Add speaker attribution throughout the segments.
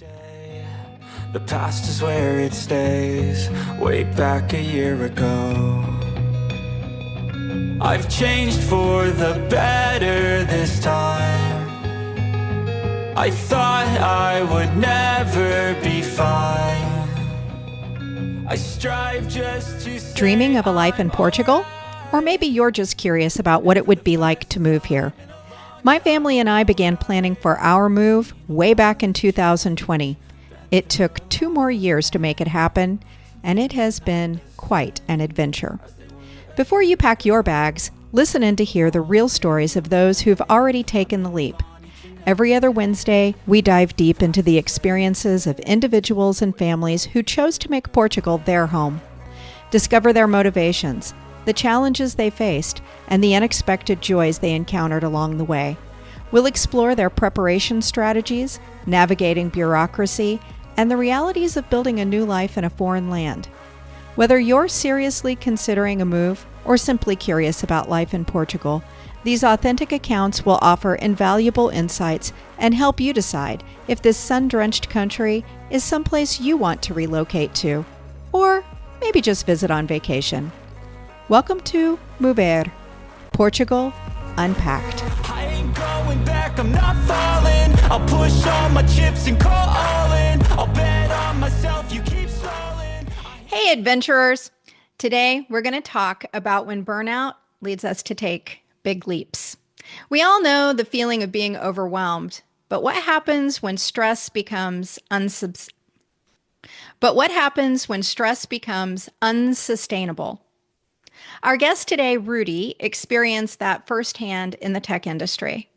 Speaker 1: The past is where it stays, way back a year ago. I've changed for the better this time. I thought I would never be fine. I strive just to stay.
Speaker 2: Dreaming of a life in Portugal? Or maybe you're just curious about what it would be like to move here. My family and I began planning for our move way back in 2020. It took 2 more years to make it happen, and it has been quite an adventure. Before you pack your bags, listen in to hear the real stories of those who've already taken the leap. Every other Wednesday, we dive deep into the experiences of individuals and families who chose to make Portugal their home. Discover their motivations, the challenges they faced, and the unexpected joys they encountered along the way. We'll explore their preparation strategies, navigating bureaucracy, and the realities of building a new life in a foreign land. Whether you're seriously considering a move or simply curious about life in Portugal, these authentic accounts will offer invaluable insights and help you decide if this sun-drenched country is someplace you want to relocate to, or maybe just visit on vacation. Welcome to Mover, Portugal Unpacked.
Speaker 1: I ain't going back, I'm not falling. I'll push all my chips and call all in. I'll bet on myself, you keep stalling.
Speaker 2: Hey adventurers! Today we're going to talk about when burnout leads us to take big leaps. We all know the feeling of being overwhelmed, but what happens when stress becomes unsustainable? Our guest today, Rudy, experienced that firsthand in the tech industry.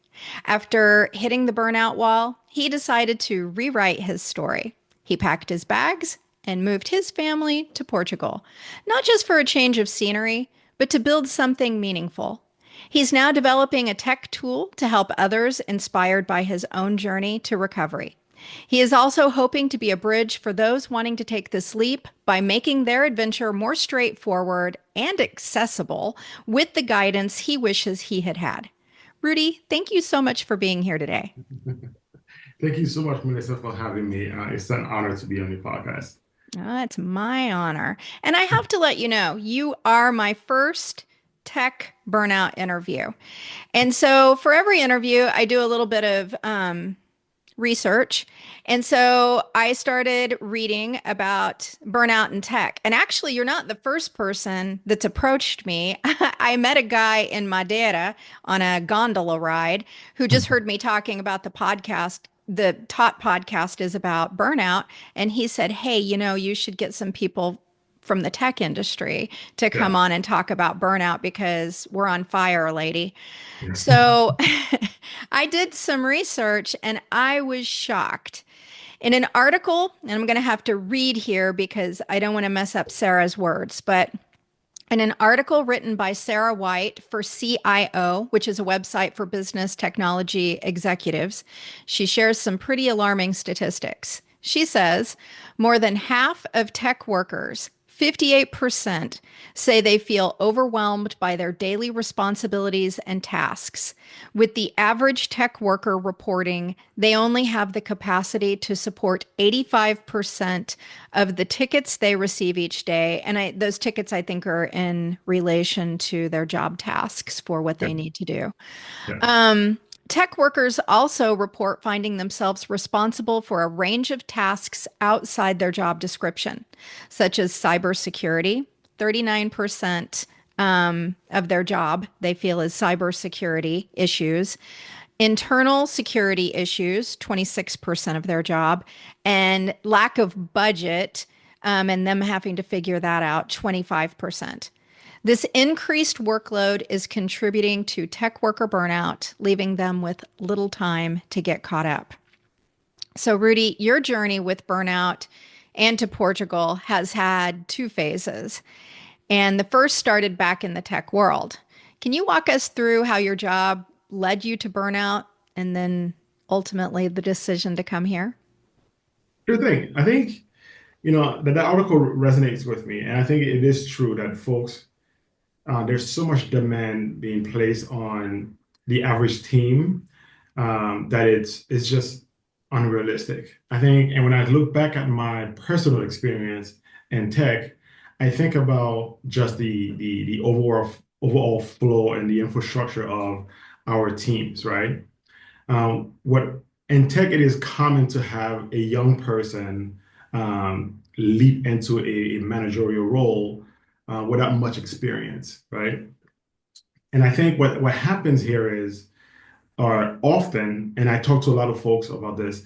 Speaker 2: After hitting the burnout wall, he decided to rewrite his story. He packed his bags and moved his family to Portugal, not just for a change of scenery, but to build something meaningful. He's now developing a tech tool to help others inspired by his own journey to recovery. He is also hoping to be a bridge for those wanting to take this leap by making their adventure more straightforward and accessible with the guidance he wishes he had had. Rudy, thank you so much for being here today.
Speaker 3: Thank you so much, Melissa, for having me. It's an honor to be on your podcast.
Speaker 2: It's my honor. And I have to let you know, you are my first tech burnout interview. And so for every interview, I do a little bit of research. And so I started reading about burnout in tech. And actually, you're not the first person that's approached me. I met a guy in Madeira on a gondola ride who just heard me talking about the podcast. The top podcast is about burnout. And he said, hey, you should get some people from the tech industry to come on and talk about burnout because we're on fire, lady.
Speaker 3: Yeah.
Speaker 2: So I did some research and I was shocked. In an article, and I'm going to have to read here because I don't want to mess up Sarah's words, but in an article written by Sarah White for CIO, which is a website for business technology executives, she shares some pretty alarming statistics. She says more than half of tech workers, 58%, say they feel overwhelmed by their daily responsibilities and tasks, with the average tech worker reporting they only have the capacity to support 85% of the tickets they receive each day. And those tickets, I think, are in relation to their job tasks for what they need to do. Tech workers also report finding themselves responsible for a range of tasks outside their job description, such as cybersecurity. 39% of their job they feel is cybersecurity issues, internal security issues, 26% of their job, and lack of budget and them having to figure that out, 25%. This increased workload is contributing to tech worker burnout, leaving them with little time to get caught up. So, Rudy, your journey with burnout and to Portugal has had 2 phases. And the first started back in the tech world. Can you walk us through how your job led you to burnout and then ultimately the decision to come here?
Speaker 3: Sure thing. I think, that article resonates with me. And I think it is true that folks, there's so much demand being placed on the average team that it's just unrealistic. I think, and when I look back at my personal experience in tech, I think about just the overall flow and the infrastructure of our teams, right? What in tech, it is common to have a young person leap into a managerial role without much experience, right? And I think what happens here is, or often, and I talk to a lot of folks about this,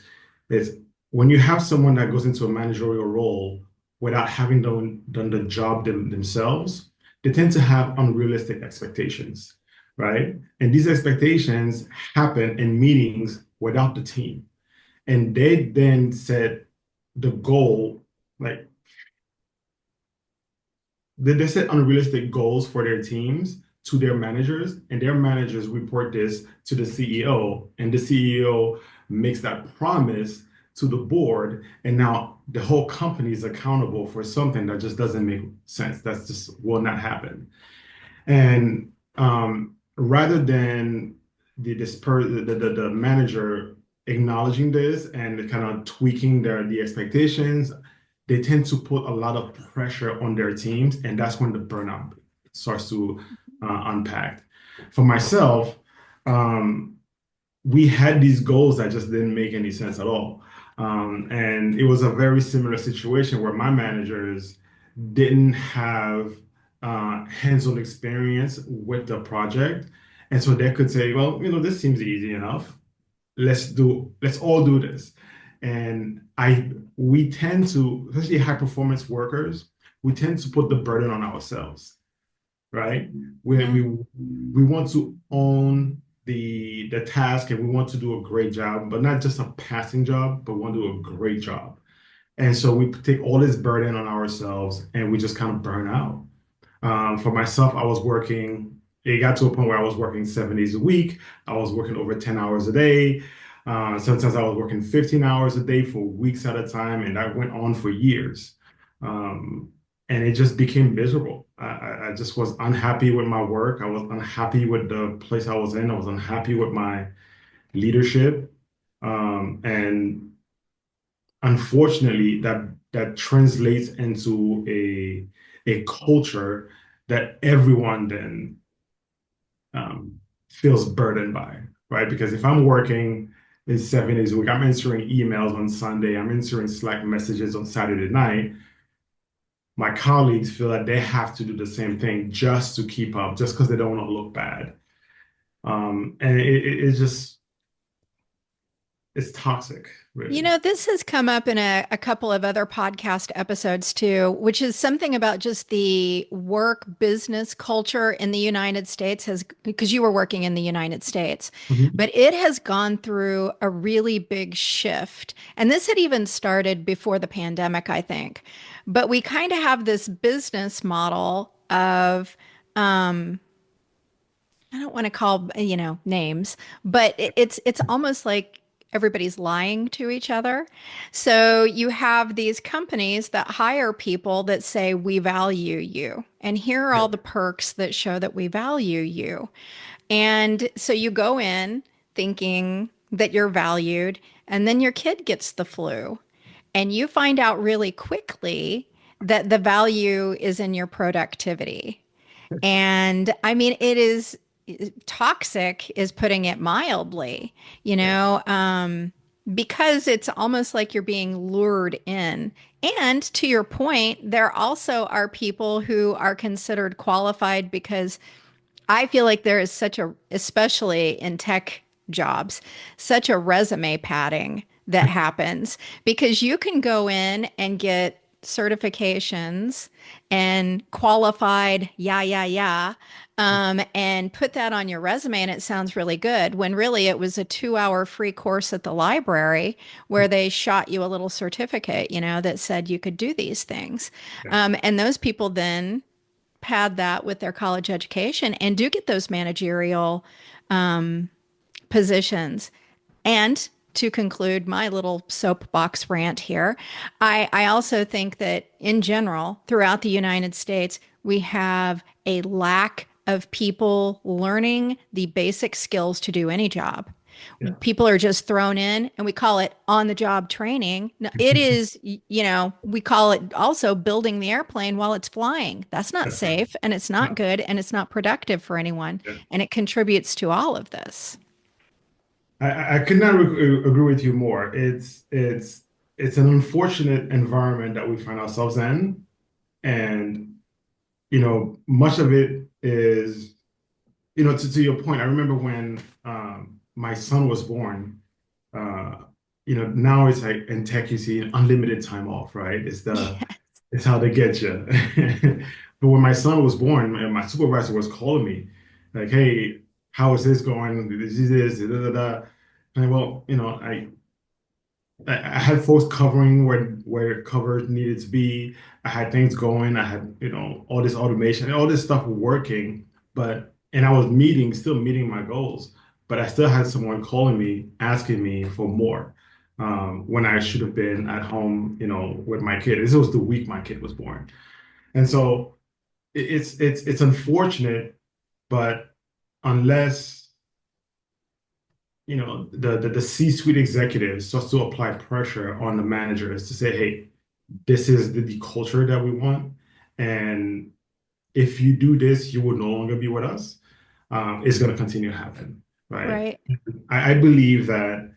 Speaker 3: is when you have someone that goes into a managerial role without having done the job themselves, they tend to have unrealistic expectations, right? And these expectations happen in meetings without the team. And they then set the goal, like they set unrealistic goals for their teams to their managers, and their managers report this to the CEO, and the CEO makes that promise to the board, and now the whole company is accountable for something that just doesn't make sense. That's just will not happen. And rather than the manager acknowledging this and kind of tweaking the expectations, they tend to put a lot of pressure on their teams, and that's when the burnout starts to unpack. For myself, um, we had these goals that just didn't make any sense at all. And it was a very similar situation where my managers didn't have hands-on experience with the project. And so they could say, well, this seems easy enough. Let's all do this. And we tend to, especially high performance workers, we tend to put the burden on ourselves, right? When
Speaker 2: Yeah.
Speaker 3: we want to own the task, and we want to do a great job, but not just a passing job, but we want to do a great job. And so we take all this burden on ourselves, and we just kind of burn out. For myself, it got to a point where I was working 7 days a week. I was working over 10 hours a day. Sometimes I was working 15 hours a day for weeks at a time, and that went on for years. Um, and it just became miserable. I just was unhappy with my work. I was unhappy with the place I was in. I was unhappy with my leadership. And unfortunately, that translates into a culture that everyone then feels burdened by, right? Because if I'm working is 7 days a week, I'm answering emails on Sunday, I'm answering Slack messages on Saturday night. My colleagues feel that they have to do the same thing just to keep up, just because they don't want to look bad. And it's just, it's toxic,
Speaker 2: You
Speaker 3: really.
Speaker 2: know, this has come up in a couple of other podcast episodes too, which is something about just the work business culture in the United States has, because you were working in the United States,
Speaker 3: Mhm.
Speaker 2: but it has gone through a really big shift. And this had even started before the pandemic, I think. But we kind of have this business model of, I don't want to call, names, but it's almost like everybody's lying to each other. So you have these companies that hire people that say, we value you. And here are all
Speaker 3: Yep.
Speaker 2: the perks that show that we value you. And so you go in thinking that you're valued, and then your kid gets the flu. And you find out really quickly that the value is in your productivity. And I mean, it is toxic, is putting it mildly, you
Speaker 3: Yeah.
Speaker 2: know, because it's almost like you're being lured in. And to your point, there also are people who are considered qualified because I feel like there is such a, especially in tech jobs, such a resume padding that happens because you can go in and get certifications and qualified, and put that on your resume and it sounds really good when really it was a 2 hour free course at the library where they shot you a little certificate, that said you could do these things.
Speaker 3: Yeah.
Speaker 2: And those people then pad that with their college education and do get those managerial positions. And to conclude my little soapbox rant here, I also think that in general, throughout the United States, we have a lack of people learning the basic skills to do any job.
Speaker 3: Yeah.
Speaker 2: People are just thrown in and we call it on the job training. No, it is, we call it also building the airplane while it's flying. That's not
Speaker 3: That's right.
Speaker 2: safe and it's not
Speaker 3: No.
Speaker 2: good and it's not productive for anyone.
Speaker 3: Yeah.
Speaker 2: And it contributes to all of this.
Speaker 3: I could not agree with you more. It's an unfortunate environment that we find ourselves in, and much of it is, to your point. I remember when my son was born. Uh, Now it's like in tech, you see unlimited time off, right? It's how they get you. But when my son was born, and my supervisor was calling me, like, "Hey, how is this going? This is this, da, da, da." And well, I had folks covering where coverage needed to be. I had things going. I had, all this automation and all this stuff working, and I was still meeting my goals, but I still had someone calling me, asking me for more, when I should have been at home, with my kid. This was the week my kid was born. And so it's unfortunate, but unless the C-suite executives starts to apply pressure on the managers to say, hey, this is the culture that we want, and if you do this, you will no longer be with us. It's going to continue to happen, right?
Speaker 2: Right.
Speaker 3: I believe that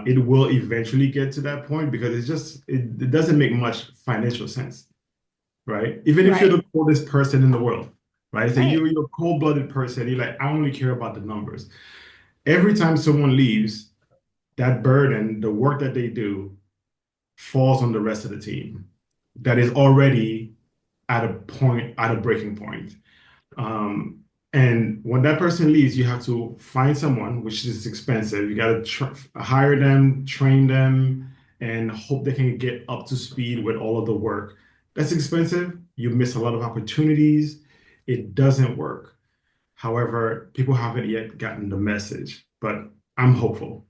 Speaker 3: it will eventually get to that point because it doesn't make much financial sense, right? Even if you're
Speaker 2: Right.
Speaker 3: the coldest person in the world, right? So
Speaker 2: Right.
Speaker 3: you're a cold-blooded person. You're like, I only care about the numbers. Every time someone leaves, that burden, the work that they do, falls on the rest of the team that is already at a breaking point. Um, and when that person leaves, you have to find someone, which is expensive. You got to hire them, train them, and hope they can get up to speed with all of the work. That's expensive. You miss a lot of opportunities. It doesn't work. However, people haven't yet gotten the message, but I'm hopeful.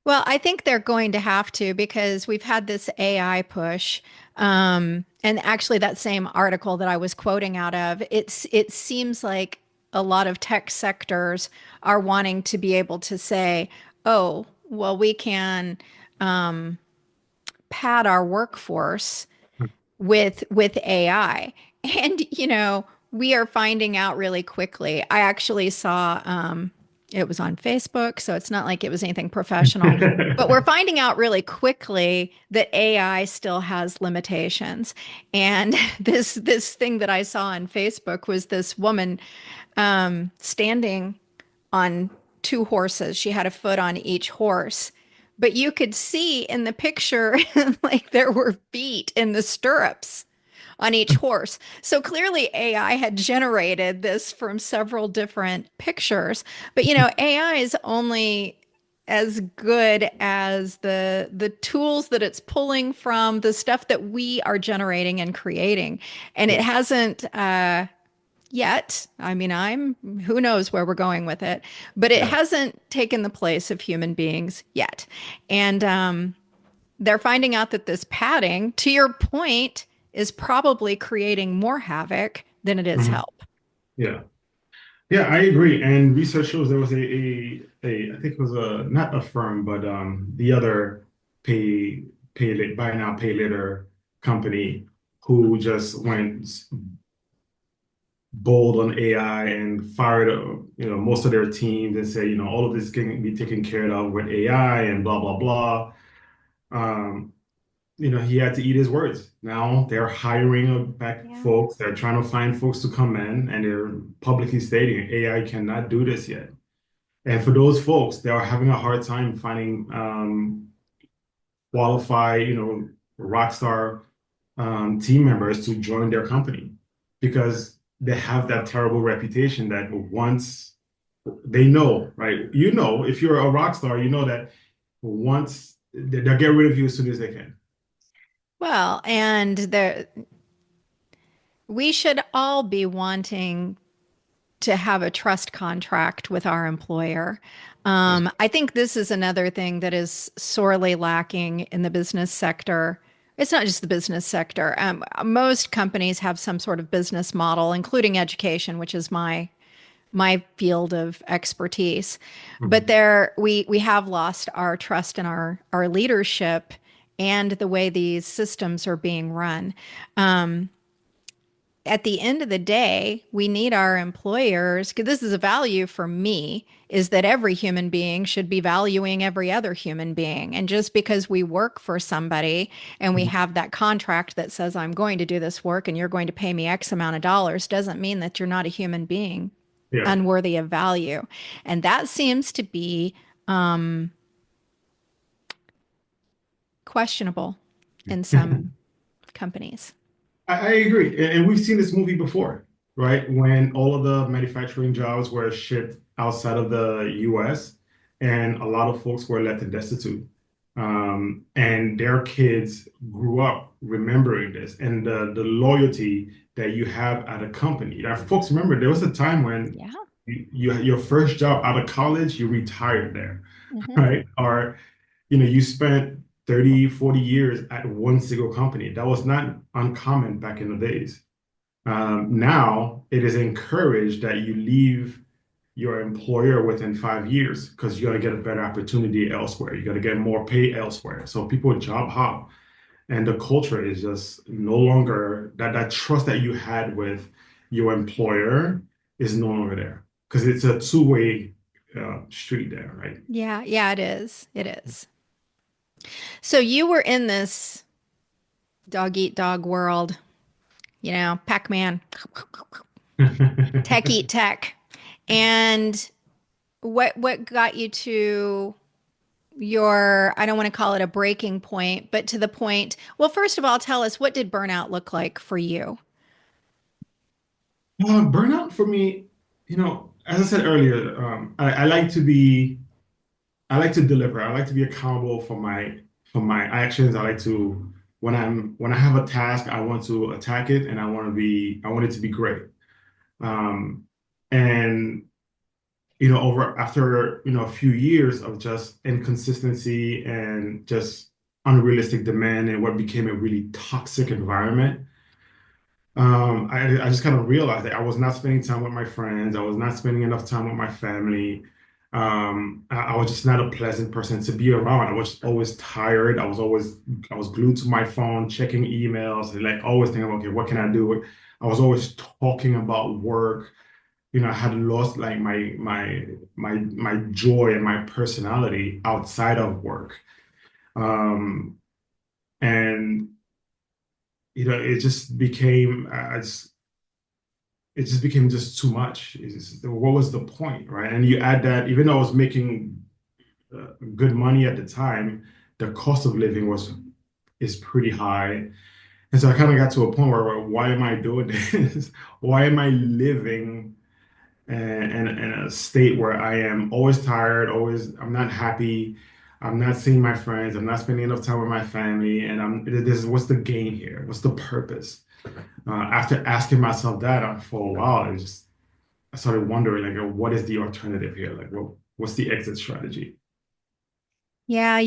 Speaker 2: Well, I think they're going to have to because we've had this AI push. And actually, that same article that I was quoting out of, it seems like a lot of tech sectors are wanting to be able to say, oh, well, we can pad our workforce with AI. And we are finding out really quickly. I actually saw it was on Facebook, so it's not like it was anything professional. But we're finding out really quickly that AI still has limitations. And this thing that I saw on Facebook was this woman standing on two horses. She had a foot on each horse. But you could see in the picture, like there were feet in the stirrups on each horse. So clearly AI had generated this from several different pictures. But AI is only as good as the tools that it's pulling from the stuff that we are generating and creating. And it
Speaker 3: Yeah.
Speaker 2: hasn't yet. I mean, who knows where we're going with it, but it
Speaker 3: Yeah.
Speaker 2: hasn't taken the place of human beings yet. And they're finding out that this padding, to your point, is probably creating more havoc than it is
Speaker 3: Mhm.
Speaker 2: help.
Speaker 3: Yeah. Yeah, I agree. And research shows there was I think it was not a firm, but the other buy now, pay later company who just went bold on AI and fired, most of their teams and say, all of this can be taken care of with AI and blah, blah, blah. Um, he had to eat his words. Now they're hiring back
Speaker 2: Yeah.
Speaker 3: folks. They're trying to find folks to come in, and they're publicly stating AI cannot do this yet. And for those folks, they are having a hard time finding qualified, rock star team members to join their company because they have that terrible reputation that once they know, right? If you're a rock star, you know that once they'll get rid of you as soon as they can.
Speaker 2: Well, and we should all be wanting to have a trust contract with our employer.
Speaker 3: That's
Speaker 2: I think this is another thing that is sorely lacking in the business sector. It's not just the business sector. Most companies have some sort of business model, including education, which is my my field of expertise. But
Speaker 3: Mhm.
Speaker 2: there we have lost our trust in our leadership and the way these systems are being run. At the end of the day, we need our employers, because this is a value for me, is that every human being should be valuing every other human being. And just because we work for somebody and we
Speaker 3: Mhm.
Speaker 2: have that contract that says, I'm going to do this work and you're going to pay me X amount of dollars, doesn't mean that you're not a human being
Speaker 3: Yeah.
Speaker 2: unworthy of value. And that seems to be questionable in some companies.
Speaker 3: I agree. And we've seen this movie before, right? When all of the manufacturing jobs were shipped outside of the US and a lot of folks were left destitute. And their kids grew up remembering this and the loyalty that you have at a company. Now, folks remember there was a time when
Speaker 2: Yeah.
Speaker 3: your first job out of college, you retired there,
Speaker 2: Hmm.
Speaker 3: right? Or you spent 30, 40 years at one single company. That was not uncommon back in the days. Now it is encouraged that you leave your employer within 5 years because you're going to get a better opportunity elsewhere. You're going to get more pay elsewhere. So people job hop, and the culture is just no longer that trust that you had with your employer is no longer there because it's a two-way street there, right?
Speaker 2: Yeah, yeah, it is. It is. So you were in this dog eat dog world, Pac-Man, tech eat tech. And what got you to your, I don't want to call it a breaking point, but to the point, well, first of all, tell us, what did burnout look like for you?
Speaker 3: Burnout for me, as I said earlier, I like to deliver. I like to be accountable for my actions. I like to when I have a task, I want to attack it, and I want it to be great. Um, and over after a few years of just inconsistency and just unrealistic demand and what became a really toxic environment. I just kind of realized that I was not spending time with my friends. I was not spending enough time with my family. I was just not a pleasant person to be around. I was always tired. I was glued to my phone, checking emails, and like always thinking, okay, what can I do? I was always talking about work. I had lost like my joy and my personality outside of work. Um, and it just became it just became just too much. What was the point, right? And you add that, even though I was making good money at the time, the cost of living was is pretty high. And so I kind of got to a point where, why am I doing this? Why am I living in a state where I am always tired, I'm not happy, I'm not seeing my friends, I'm not spending enough time with my family, and what's the gain here? What's the purpose? After asking myself that for a while, I started wondering like, what is the alternative here? Like, what's the exit strategy?
Speaker 2: Yeah,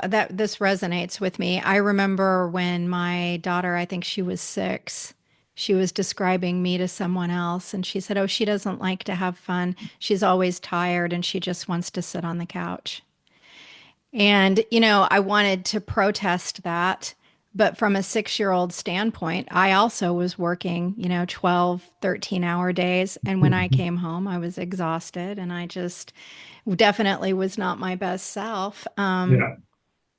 Speaker 2: that this resonates with me. I remember when my daughter, I think she was 6, she was describing me to someone else, and she said, "Oh, she doesn't like to have fun. She's always tired and she just wants to sit on the couch." And, I wanted to protest that. But from a 6-year-old standpoint, I also was working, 12, 13-hour days. And when I came home, I was exhausted and I just definitely was not my best self.
Speaker 3: Yeah.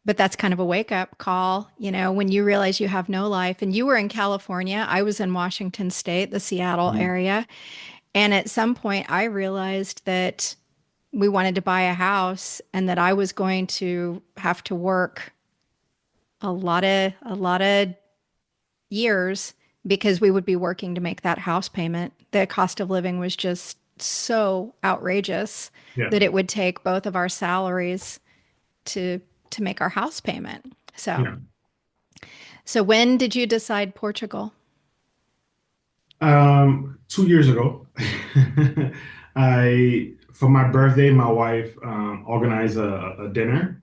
Speaker 2: But that's kind of a wake up call, when you realize you have no life. And you were in California, I was in Washington State, the Seattle
Speaker 3: Mhm.
Speaker 2: area. And at some point, I realized that we wanted to buy a house and that I was going to have to work a lot of years because we would be working to make that house payment. The cost of living was just so outrageous
Speaker 3: Yeah.
Speaker 2: that it would take both of our salaries to to make our house payment. So,
Speaker 3: Yeah.
Speaker 2: so when did you decide Portugal?
Speaker 3: 2 years ago, for my birthday, my wife organized a dinner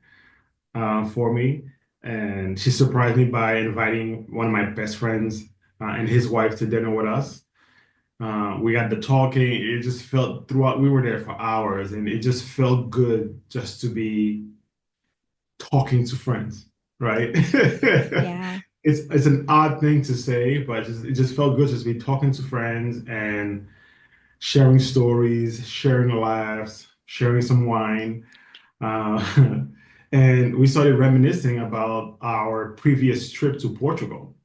Speaker 3: for me, and she surprised me by inviting one of my best friends and his wife to dinner with us. We got the talking. It just felt throughout. We were there for hours, and it just felt good just to be talking to friends, right?
Speaker 2: Yeah.
Speaker 3: It's an odd thing to say, but it just felt good just to be talking to friends and sharing stories, sharing laughs, sharing some wine. Uh, and we started reminiscing about our previous trip to Portugal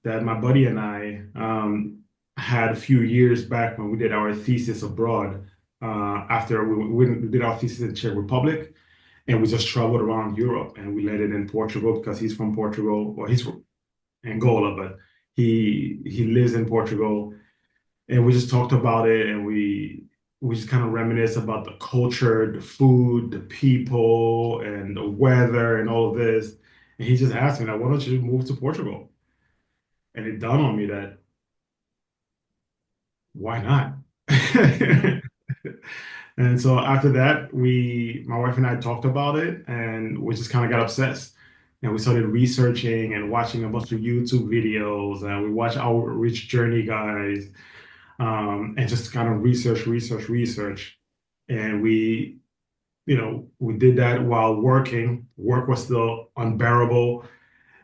Speaker 3: that my buddy and I had a few years back when we did our thesis abroad. After we did our thesis in Czech Republic, and we just traveled around Europe, and we landed in Portugal because he's from Portugal. Well, he's from Angola, but he lives in Portugal, and we just talked about it, and we just kind of reminisce about the culture, the food, the people, and the weather, and all of this. And he just asked me, like, why don't you move to Portugal? And it dawned on me that why not?
Speaker 2: Yeah.
Speaker 3: And so after that, my wife and I talked about it, and we just kind of got obsessed. And we started researching and watching a bunch of YouTube videos, and we watched our Rich Journey guys, and just kind of research. And we did that while working. Work was still unbearable.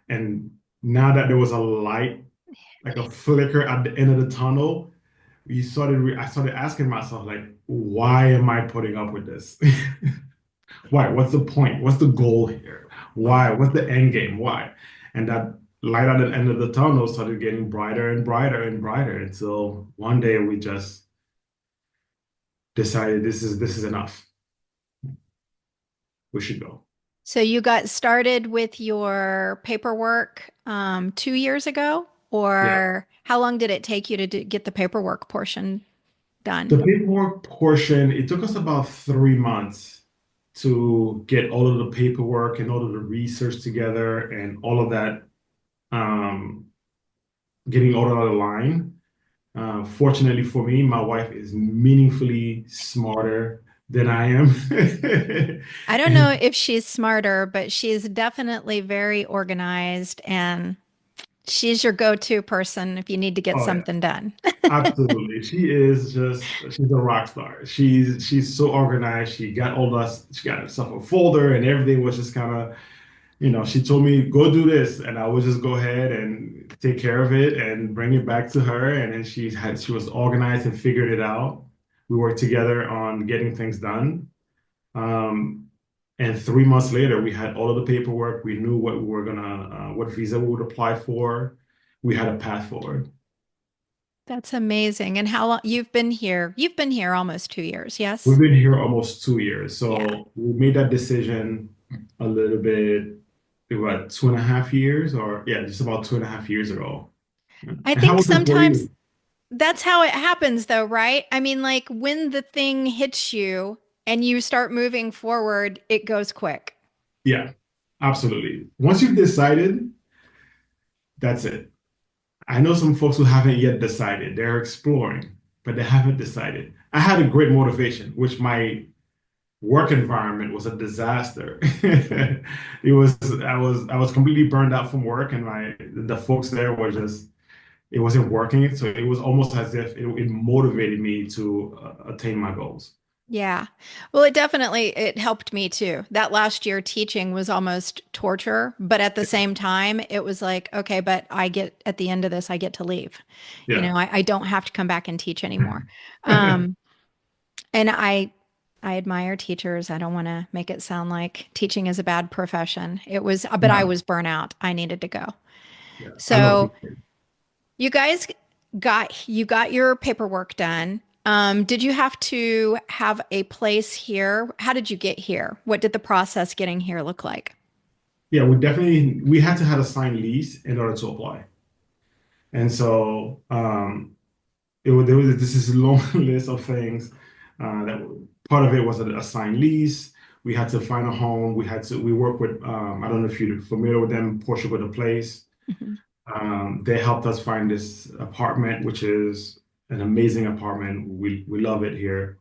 Speaker 3: And now that there was a light, like a flicker at the end of the tunnel, I started asking myself, like, why am I putting up with this? Why? What's the point? What's the goal here? Why? What's the end game? Why? And that light at the end of the tunnel started getting brighter and brighter and brighter until one day we just decided this is enough. We should go.
Speaker 2: So you got started with your paperwork 2 years ago,
Speaker 3: Yeah.
Speaker 2: or how long did it take you to get the paperwork portion done?
Speaker 3: The paperwork portion, it took us about 3 months to get all of the paperwork and all of the research together and all of that, um, getting all of that aligned. Fortunately for me, my wife is meaningfully smarter than I am.
Speaker 2: I don't know
Speaker 3: And
Speaker 2: if she's smarter, but she's definitely very organized and she's your go-to person if you need to get
Speaker 3: oh yeah,
Speaker 2: something done.
Speaker 3: absolutely. She's a rock star. She's so organized. She got herself a folder and everything was just kind of, she told me, go do this. And I would just go ahead and take care of it and bring it back to her. And then she was organized and figured it out. We worked together on getting things done. Um, and 3 months later, we had all of the paperwork. We knew what visa we would apply for. We had a path forward.
Speaker 2: That's amazing. And how long you've been here? You've been here almost 2 years,
Speaker 3: We've
Speaker 2: yes?
Speaker 3: been here almost 2 years.
Speaker 2: Yeah.
Speaker 3: So we made that decision a little bit, what, 2.5 years, or yeah, just about 2.5 years ago. Yeah.
Speaker 2: I
Speaker 3: And how
Speaker 2: think
Speaker 3: was it for
Speaker 2: sometimes
Speaker 3: you?
Speaker 2: that's how it happens though, right? I mean, like when the thing hits you and you start moving forward, it goes quick.
Speaker 3: Yeah, absolutely. Once you've decided, that's it. I know some folks who haven't yet decided. They're exploring, but they haven't decided. I had a great motivation, which my work environment was a disaster. I was completely burned out from work, and the folks there were just it wasn't working. So it was almost as if it motivated me to attain my goals.
Speaker 2: Yeah. Well, it helped me too. That last year teaching was almost torture, but at the same time, it was like, okay, but at the end of this, I get to leave.
Speaker 3: Yeah.
Speaker 2: I don't have to come back and teach anymore. Um, and I admire teachers. I don't want to make it sound like teaching is a bad profession. But I
Speaker 3: No,
Speaker 2: was burnout. I needed to go.
Speaker 3: yeah. I love
Speaker 2: So
Speaker 3: teaching.
Speaker 2: you guys got your paperwork done. Did you have to have a place here? How did you get here? What did the process getting here look like?
Speaker 3: Yeah, we had to have a signed lease in order to apply. And so there was this is a long list of things that part of it was a signed lease. We had to find a home. We work with I don't know if you're familiar with them, Portugal the Place.
Speaker 2: Mhm.
Speaker 3: They helped us find this apartment, which is an amazing apartment. We love it here.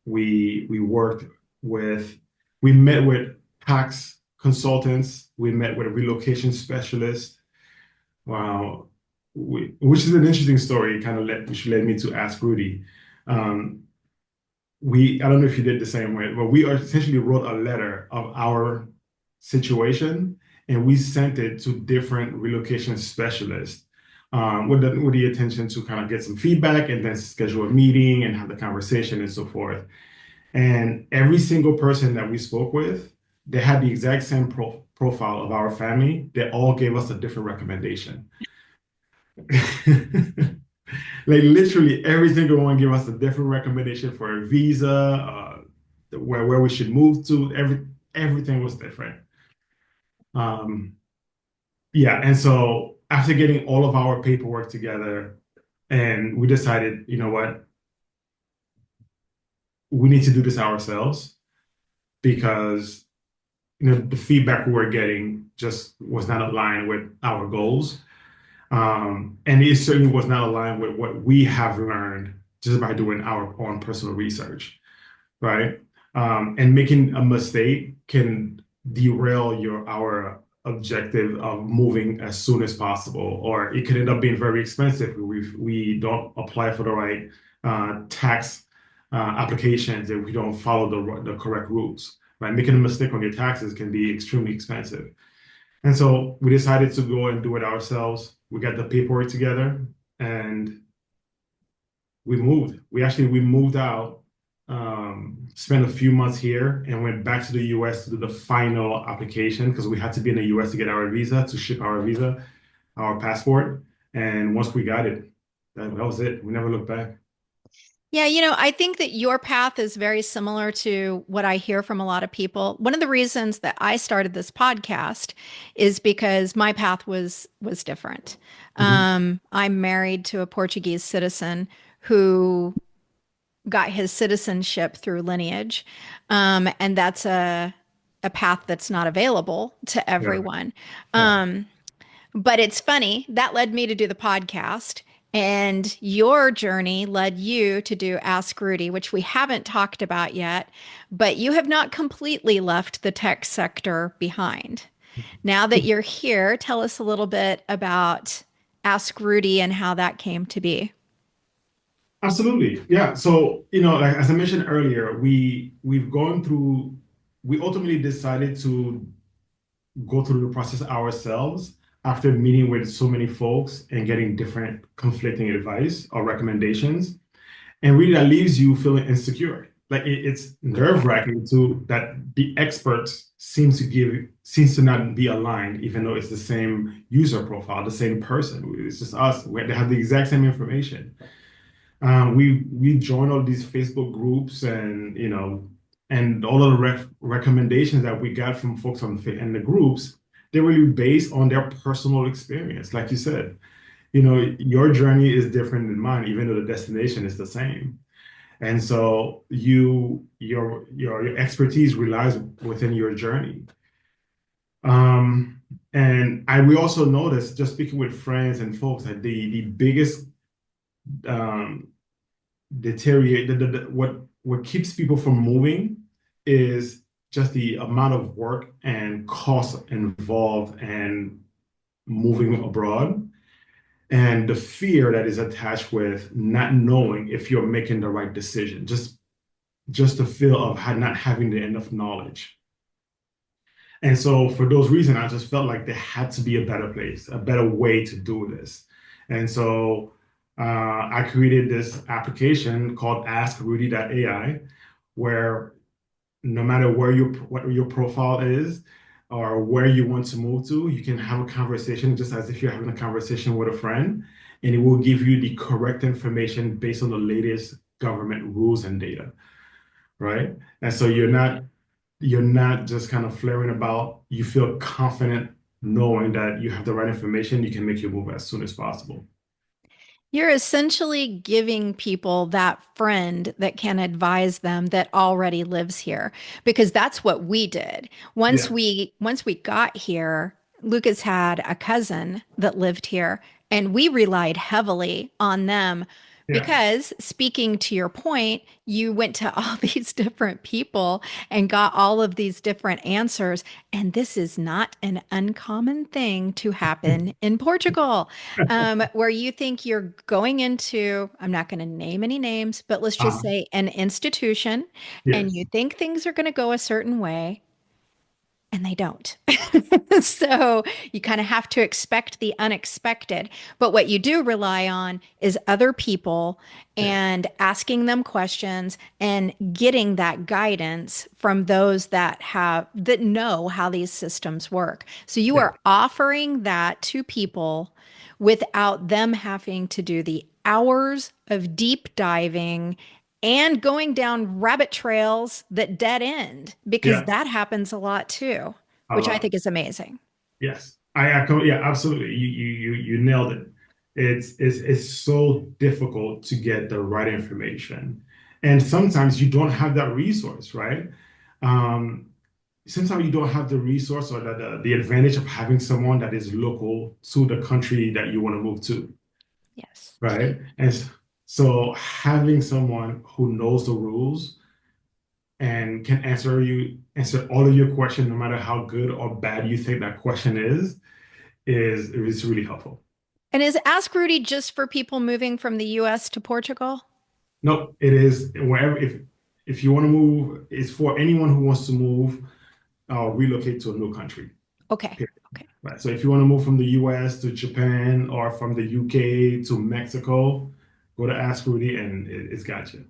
Speaker 3: We worked with we met with tax consultants. We met with a relocation specialist. Wow. which is an interesting story, kind of which led me to ask Rudy. Um, I don't know if you did the same way, but we essentially wrote a letter of our situation and we sent it to different relocation specialists with the intention to kind of get some feedback and then schedule a meeting and have the conversation and so forth. And every single person that we spoke with, they had the exact same profile of our family. They all gave us a different recommendation. Like literally every single one gave us a different recommendation for a visa, where we should move to. Everything was different. Um, yeah, and so after getting all of our paperwork together, and we decided, you know what, we need to do this ourselves because the feedback we were getting just was not aligned with our goals. And it certainly was not aligned with what we have learned just by doing our own personal research, right? And making a mistake can derail our objective of moving as soon as possible, or it could end up being very expensive if we don't apply for the right tax applications if we don't follow the correct rules, right? Making a mistake on your taxes can be extremely expensive. And so we decided to go and do it ourselves. We got the paperwork together and we moved. We moved out, spent a few months here, and went back to the US to do the final application because we had to be in the US to get our visa, to ship our visa, our passport. And once we got it, that was it. We never looked back.
Speaker 2: Yeah, I think that your path is very similar to what I hear from a lot of people. One of the reasons that I started this podcast is because my path was different.
Speaker 3: Mhm.
Speaker 2: I'm married to a Portuguese citizen who got his citizenship through lineage, and that's a path that's not available to
Speaker 3: Yeah,
Speaker 2: everyone.
Speaker 3: yeah.
Speaker 2: Um, but it's funny, that led me to do the podcast. And your journey led you to do Ask Rudy, which we haven't talked about yet, but you have not completely left the tech sector behind. Now that you're here, tell us a little bit about Ask Rudy and how that came to be.
Speaker 3: Absolutely. Yeah. So, like as I mentioned earlier, we ultimately decided to go through the process ourselves after meeting with so many folks and getting different conflicting advice or recommendations. And really that leaves you feeling insecure. Like it's nerve-wracking to that the experts seems to not be aligned, even though it's the same user profile, the same person. It's just us. They have the exact same information. We joined all these Facebook groups and and all of the recommendations that we got from folks in the groups, they were really based on their personal experience. Like you said, your journey is different than mine, even though the destination is the same. And so your expertise relies within your journey. And we also noticed, just speaking with friends and folks, that the biggest um, deteriorate what keeps people from moving is just the amount of work and cost involved and moving abroad and the fear that is attached with not knowing if you're making the right decision, just the feel of not having the enough knowledge. And so for those reasons, I just felt like there had to be a better place, a better way to do this. And so I created this application called AskRudy.ai, where no matter what your profile is or where you want to move to, you can have a conversation just as if you're having a conversation with a friend, and it will give you the correct information based on the latest government rules and data, right? And so you're not just kind of flaring about. You feel confident knowing that you have the right information, you can make your move as soon as possible.
Speaker 2: You're essentially giving people that friend that can advise them that already lives here because that's what we did. Once
Speaker 3: Yeah.
Speaker 2: we got here, Lucas had a cousin that lived here and we relied heavily on them
Speaker 3: Yeah.
Speaker 2: Because speaking to your point, you went to all these different people and got all of these different answers. And this is not an uncommon thing to happen in Portugal, where you think you're going into, I'm not going to name any names, but let's just
Speaker 3: Uh,
Speaker 2: say an institution, and you
Speaker 3: yes.
Speaker 2: think things are going to go a certain way and they don't. So you kind of have to expect the unexpected. But what you do rely on is other people
Speaker 3: Yeah.
Speaker 2: and asking them questions and getting that guidance from those that know how these systems work. So you
Speaker 3: Yeah.
Speaker 2: are offering that to people without them having to do the hours of deep diving and going down rabbit trails that dead end, because
Speaker 3: Yeah.
Speaker 2: that happens a lot too,
Speaker 3: A
Speaker 2: which I
Speaker 3: lot.
Speaker 2: think is amazing.
Speaker 3: Yes. Yeah, absolutely. You nailed it. It's so difficult to get the right information. And sometimes you don't have that resource, right? Um, Sometimes you don't have the resource or the advantage of having someone that is local to the country that you want to move to,
Speaker 2: Yes.
Speaker 3: right? So having someone who knows the rules and can answer all of your questions, no matter how good or bad you think that question is really helpful.
Speaker 2: And is Ask Rudy just for people moving from the US to Portugal?
Speaker 3: No, it is wherever if you want to move, it's for anyone who wants to move relocate to a new country.
Speaker 2: Okay.
Speaker 3: Period.
Speaker 2: Okay.
Speaker 3: Right. So if you want to move from the US to Japan or from the UK to Mexico, go to Ask Rudy and it's got you.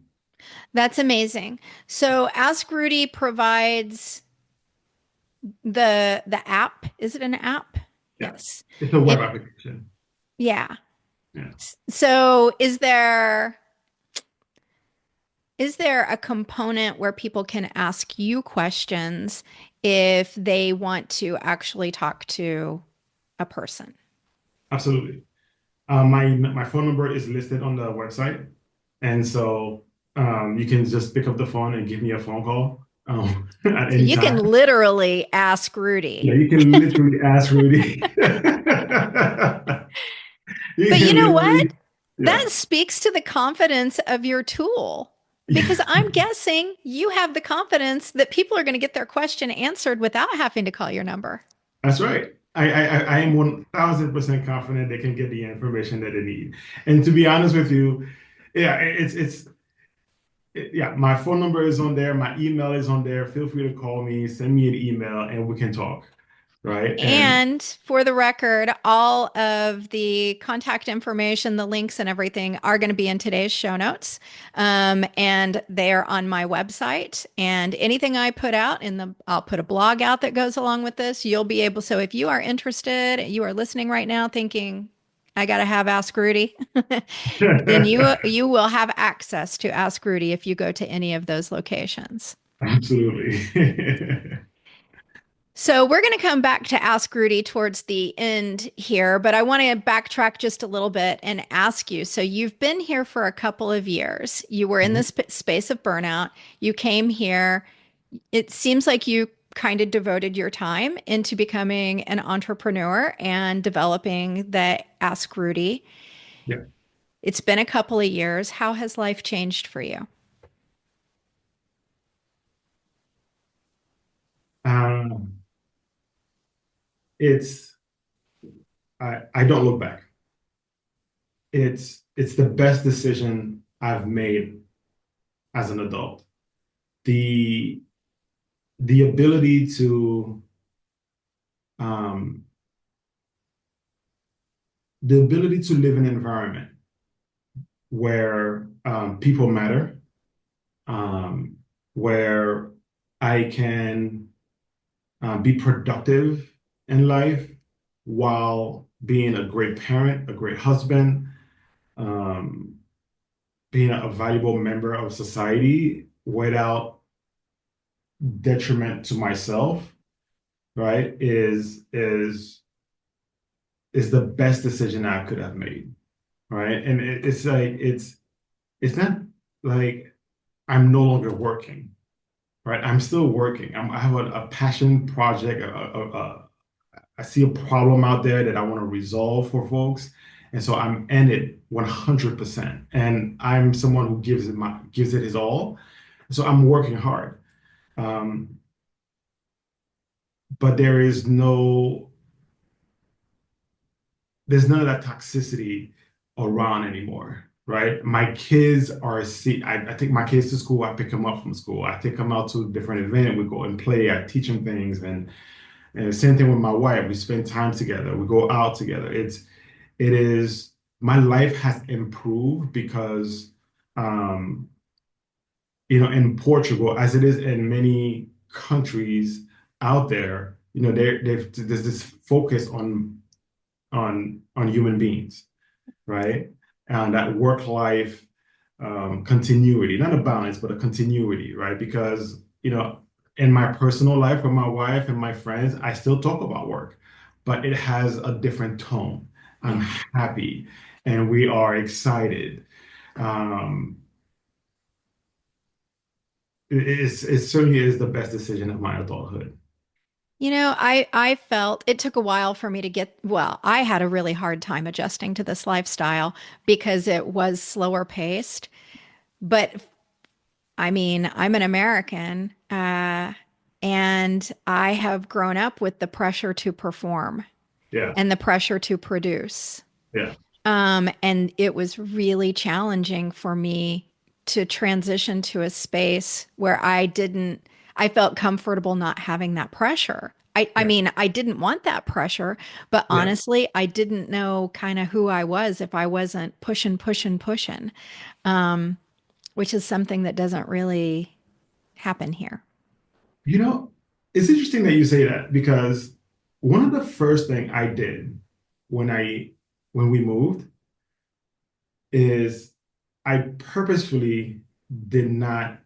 Speaker 2: That's amazing. So Ask Rudy provides the app. Is it an app?
Speaker 3: Yeah.
Speaker 2: Yes.
Speaker 3: It's a web
Speaker 2: It
Speaker 3: application.
Speaker 2: yeah.
Speaker 3: Yeah.
Speaker 2: So is there a component where people can ask you questions if they want to actually talk to a person?
Speaker 3: Absolutely. My phone number is listed on the website, and so you can just pick up the phone and give me a phone call at
Speaker 2: So
Speaker 3: any
Speaker 2: you can
Speaker 3: time.
Speaker 2: literally ask
Speaker 3: Yeah,
Speaker 2: Rudy.
Speaker 3: you can literally ask Rudy. You
Speaker 2: But you
Speaker 3: can
Speaker 2: know what?
Speaker 3: literally,
Speaker 2: That
Speaker 3: yeah,
Speaker 2: speaks to the confidence of your tool. Because
Speaker 3: yeah,
Speaker 2: I'm guessing you have the confidence that people are going to get their question answered without having to call your number.
Speaker 3: that's right. I am 1000% confident they can get the information that they need. And to be honest with you, yeah, yeah, my phone number is on there, my email is on there. Feel free to call me, send me an email, and we can talk, right? And
Speaker 2: And for the record, all of the contact information, the links, and everything are going to be in today's show notes. And they're on my website. And anything I put out I'll put a blog out that goes along with this. You'll be able, so if you are interested, you are listening right now thinking, I got to have Ask Rudy, then you will have access to Ask Rudy if you go to any of those locations.
Speaker 3: absolutely.
Speaker 2: So we're going to come back to Ask Rudy towards the end here, but I want to backtrack just a little bit and ask you. So you've been here for a couple of years. You were in this space of burnout. You came here. It seems like you kind of devoted your time into becoming an entrepreneur and developing the Ask Rudy.
Speaker 3: Yeah.
Speaker 2: It's been a couple of years. How has life changed for you?
Speaker 3: Um, it's I don't look back. It's the best decision I've made as an adult. The the ability to um, the ability to live in an environment where people matter, um, where I can be productive in life while being a great parent, a great husband, um, being a valuable member of society without detriment to myself, right, is the best decision I could have made, right? And it's like it's not like I'm no longer working, right? I'm still working. I have a passion project. I see a problem out there that I want to resolve for folks, And so I'm in it 100%. And I'm someone who gives it his all. So I'm working hard. Um, but there's none of that toxicity around anymore, right? My kids are see I take my kids to school, I pick them up from school, I take them out to a different event, we go and play, I teach them things, and same thing with my wife. We spend time together, we go out together. It is my life has improved because um, in Portugal, as it is in many countries out there, there's this focus on human beings, right? And that work life continuity, not a balance, but a continuity, right? Because, in my personal life with my wife and my friends, I still talk about work, but it has a different tone. I'm
Speaker 2: Yeah.
Speaker 3: happy and we are excited. Um, it certainly is the best decision of my adulthood.
Speaker 2: I felt it took a while for me to well, I had a really hard time adjusting to this lifestyle because it was slower paced. But I mean, I'm an American, and I have grown up with the pressure to perform
Speaker 3: Yeah,
Speaker 2: and the pressure to produce.
Speaker 3: yeah,
Speaker 2: And it was really challenging for me to transition to a space where I felt comfortable not having that pressure. I
Speaker 3: yeah,
Speaker 2: mean, I didn't want that pressure, but
Speaker 3: yeah.
Speaker 2: honestly, I didn't know kind of who I was if I wasn't pushing, pushing, pushing, which is something that doesn't really happen here.
Speaker 3: You know, it's interesting that you say that because one of the first thing I did when I when we moved is I purposefully did not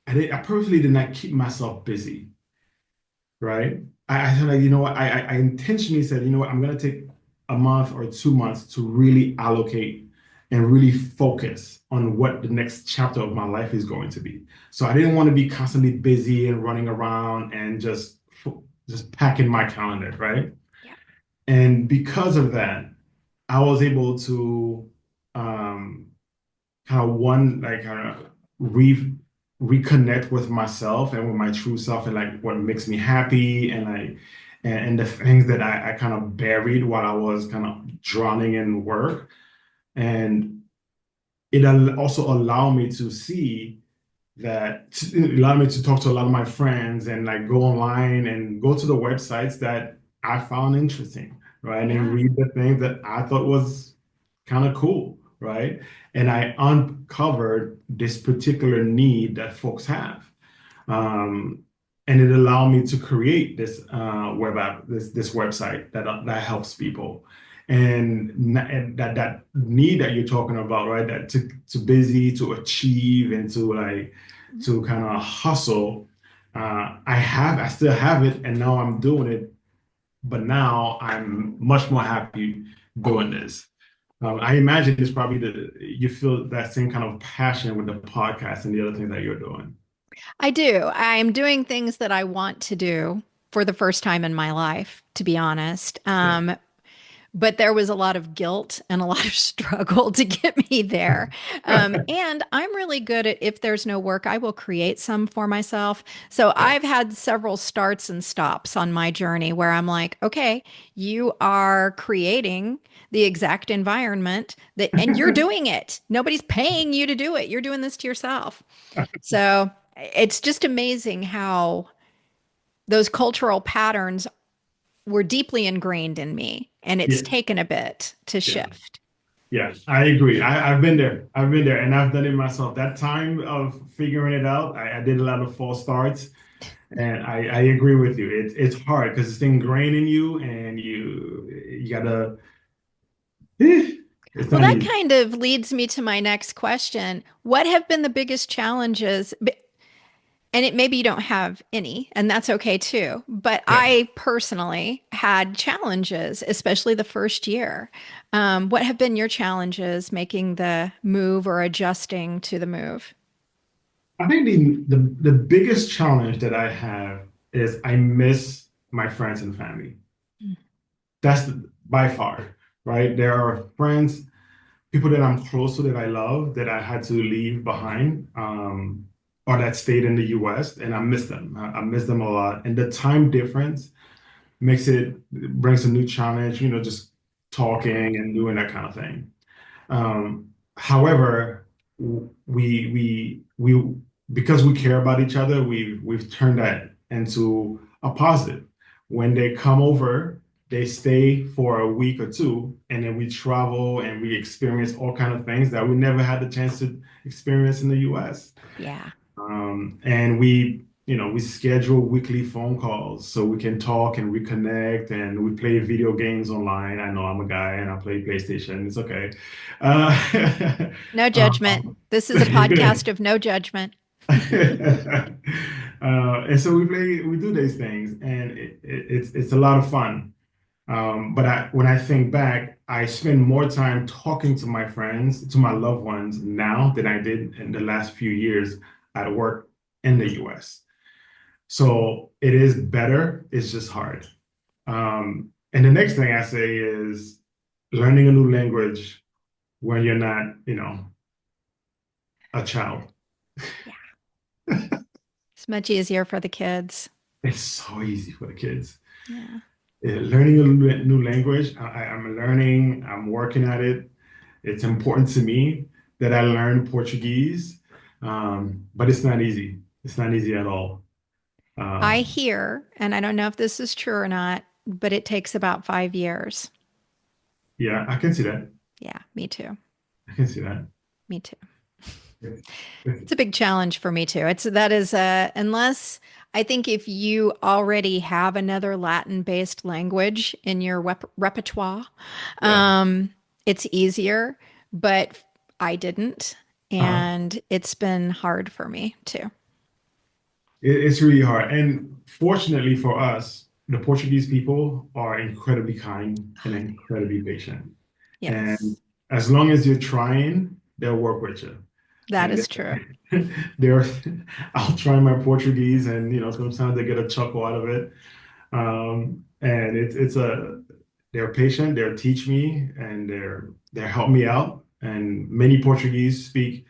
Speaker 3: I purposely did not keep myself busy, right? I said, like, you know what, I intentionally said, you know what, I'm gonna take a month or 2 months to really allocate and really focus on what the next chapter of my life is going to be. So I didn't want to be constantly busy and running around and just packing my calendar, right?
Speaker 2: Yeah.
Speaker 3: And because of that, I was able to um, kind of reconnect with myself and with my true self and like what makes me happy and the things that I kind of buried while I was kind of drowning in work. And also allowed me to see it allowed me to talk to a lot of my friends and like go online and go to the websites that I found interesting, right? And
Speaker 2: Yeah.
Speaker 3: read the things that I thought was kind of cool, right? And I uncovered this particular need that folks have. Um, and it allowed me to create this web app, this website that helps people. And that need that you're talking about, right? That to busy to achieve and to like to kind of hustle. I still have it, and now I'm doing it. But now I'm much more happy doing this. I imagine it's probably you feel that same kind of passion with the podcast and the other things that you're doing.
Speaker 2: I do. I'm doing things that I want to do for the first time in my life, to be honest.
Speaker 3: Yeah.
Speaker 2: But there was a lot of guilt and a lot of struggle to get me there. And I'm really good at if there's no work, I will create some for myself. So
Speaker 3: Yeah.
Speaker 2: I've had several starts and stops on my journey where I'm like, okay, you are creating the exact environment and you're doing it. Nobody's paying you to do it. You're doing this to yourself. So it's just amazing how those cultural patterns were deeply ingrained in me, and it's
Speaker 3: Yeah.
Speaker 2: taken a bit to
Speaker 3: Yeah.
Speaker 2: shift.
Speaker 3: Yeah, I agree. I've been there. I've been there and I've done it myself. That time of figuring it out, I did a lot of false starts. And I agree with you. It's hard because it's ingrained in you and you gotta it's
Speaker 2: Well,
Speaker 3: not
Speaker 2: that
Speaker 3: easy.
Speaker 2: kind of leads me to my next question. What have been the biggest challenges? And it maybe you don't have any, and that's okay too. But
Speaker 3: Yeah.
Speaker 2: I personally had challenges, especially the first year. What have been your challenges making the move or adjusting to the move?
Speaker 3: I think the biggest challenge that I have is I miss my friends and family. That's by far, right? There are friends, people that I'm close to that I love that I had to leave behind, or that stayed in the US, and I miss them. I miss them a lot. And the time difference brings a new challenge, just talking and doing that kind of thing. However, we because we care about each other, we've turned that into a positive. When they come over, they stay for a week or two, and then we travel and we experience all kind of things that we never had the chance to experience in the US.
Speaker 2: Yeah.
Speaker 3: And we schedule weekly phone calls so we can talk and reconnect, and we play video games online. I know I'm a guy and I play PlayStation. It's okay.
Speaker 2: No judgment.
Speaker 3: Um,
Speaker 2: This is a podcast of no judgment.
Speaker 3: and so we do these things, and it's a lot of fun. But when I think back, I spend more time talking to my friends, to my loved ones now than I did in the last few years at work in the US. So it is better, it's just hard. And the next thing I say is learning a new language when you're not, a child.
Speaker 2: Yeah. It's much easier for the kids.
Speaker 3: It's so easy for the kids.
Speaker 2: Yeah.
Speaker 3: Learning a new language, I'm learning, I'm working at it. It's important to me that I learn Portuguese, but it's not easy. It's not easy at all.
Speaker 2: I
Speaker 3: Um,
Speaker 2: hear, and I don't know if this is true or not, but it takes about 5 years.
Speaker 3: yeah, I can see that.
Speaker 2: Yeah, me too.
Speaker 3: I can see that.
Speaker 2: Me too.
Speaker 3: It's,
Speaker 2: It's a big challenge for me too. It's that is unless I think if you already have another Latin-based language in your repertoire,
Speaker 3: yeah.
Speaker 2: it's easier, but I didn't,
Speaker 3: Uh,
Speaker 2: and it's been hard for me too.
Speaker 3: it's really hard. And fortunately for us, the Portuguese people are incredibly kind and incredibly patient. And
Speaker 2: Yes,
Speaker 3: as long as you're trying, they'll work with you.
Speaker 2: that
Speaker 3: And
Speaker 2: is true.
Speaker 3: they're, I'll try my Portuguese, and sometimes I get a chuckle out of it. And they're patient, they'll teach me, and they're help me out. And many Portuguese speak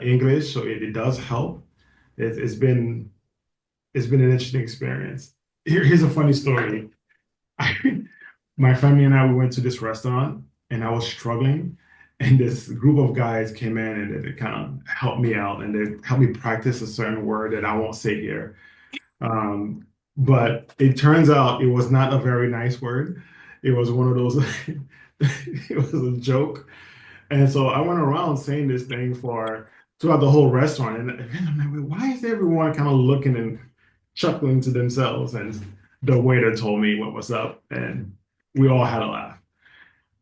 Speaker 3: English, so it does help. It's been an interesting experience. Here's a funny story. My family and I, we went to this restaurant, and I was struggling, and this group of guys came in and they kind of helped me out, and they helped me practice a certain word that I won't say here. But it turns out it was not a very nice word. It was one of those, it was a joke. And so I went around saying this thing for throughout the whole restaurant. And I'm like, "Wait, why is everyone kind of looking and chuckling to themselves?" And the waiter told me what was up, and we all had a laugh.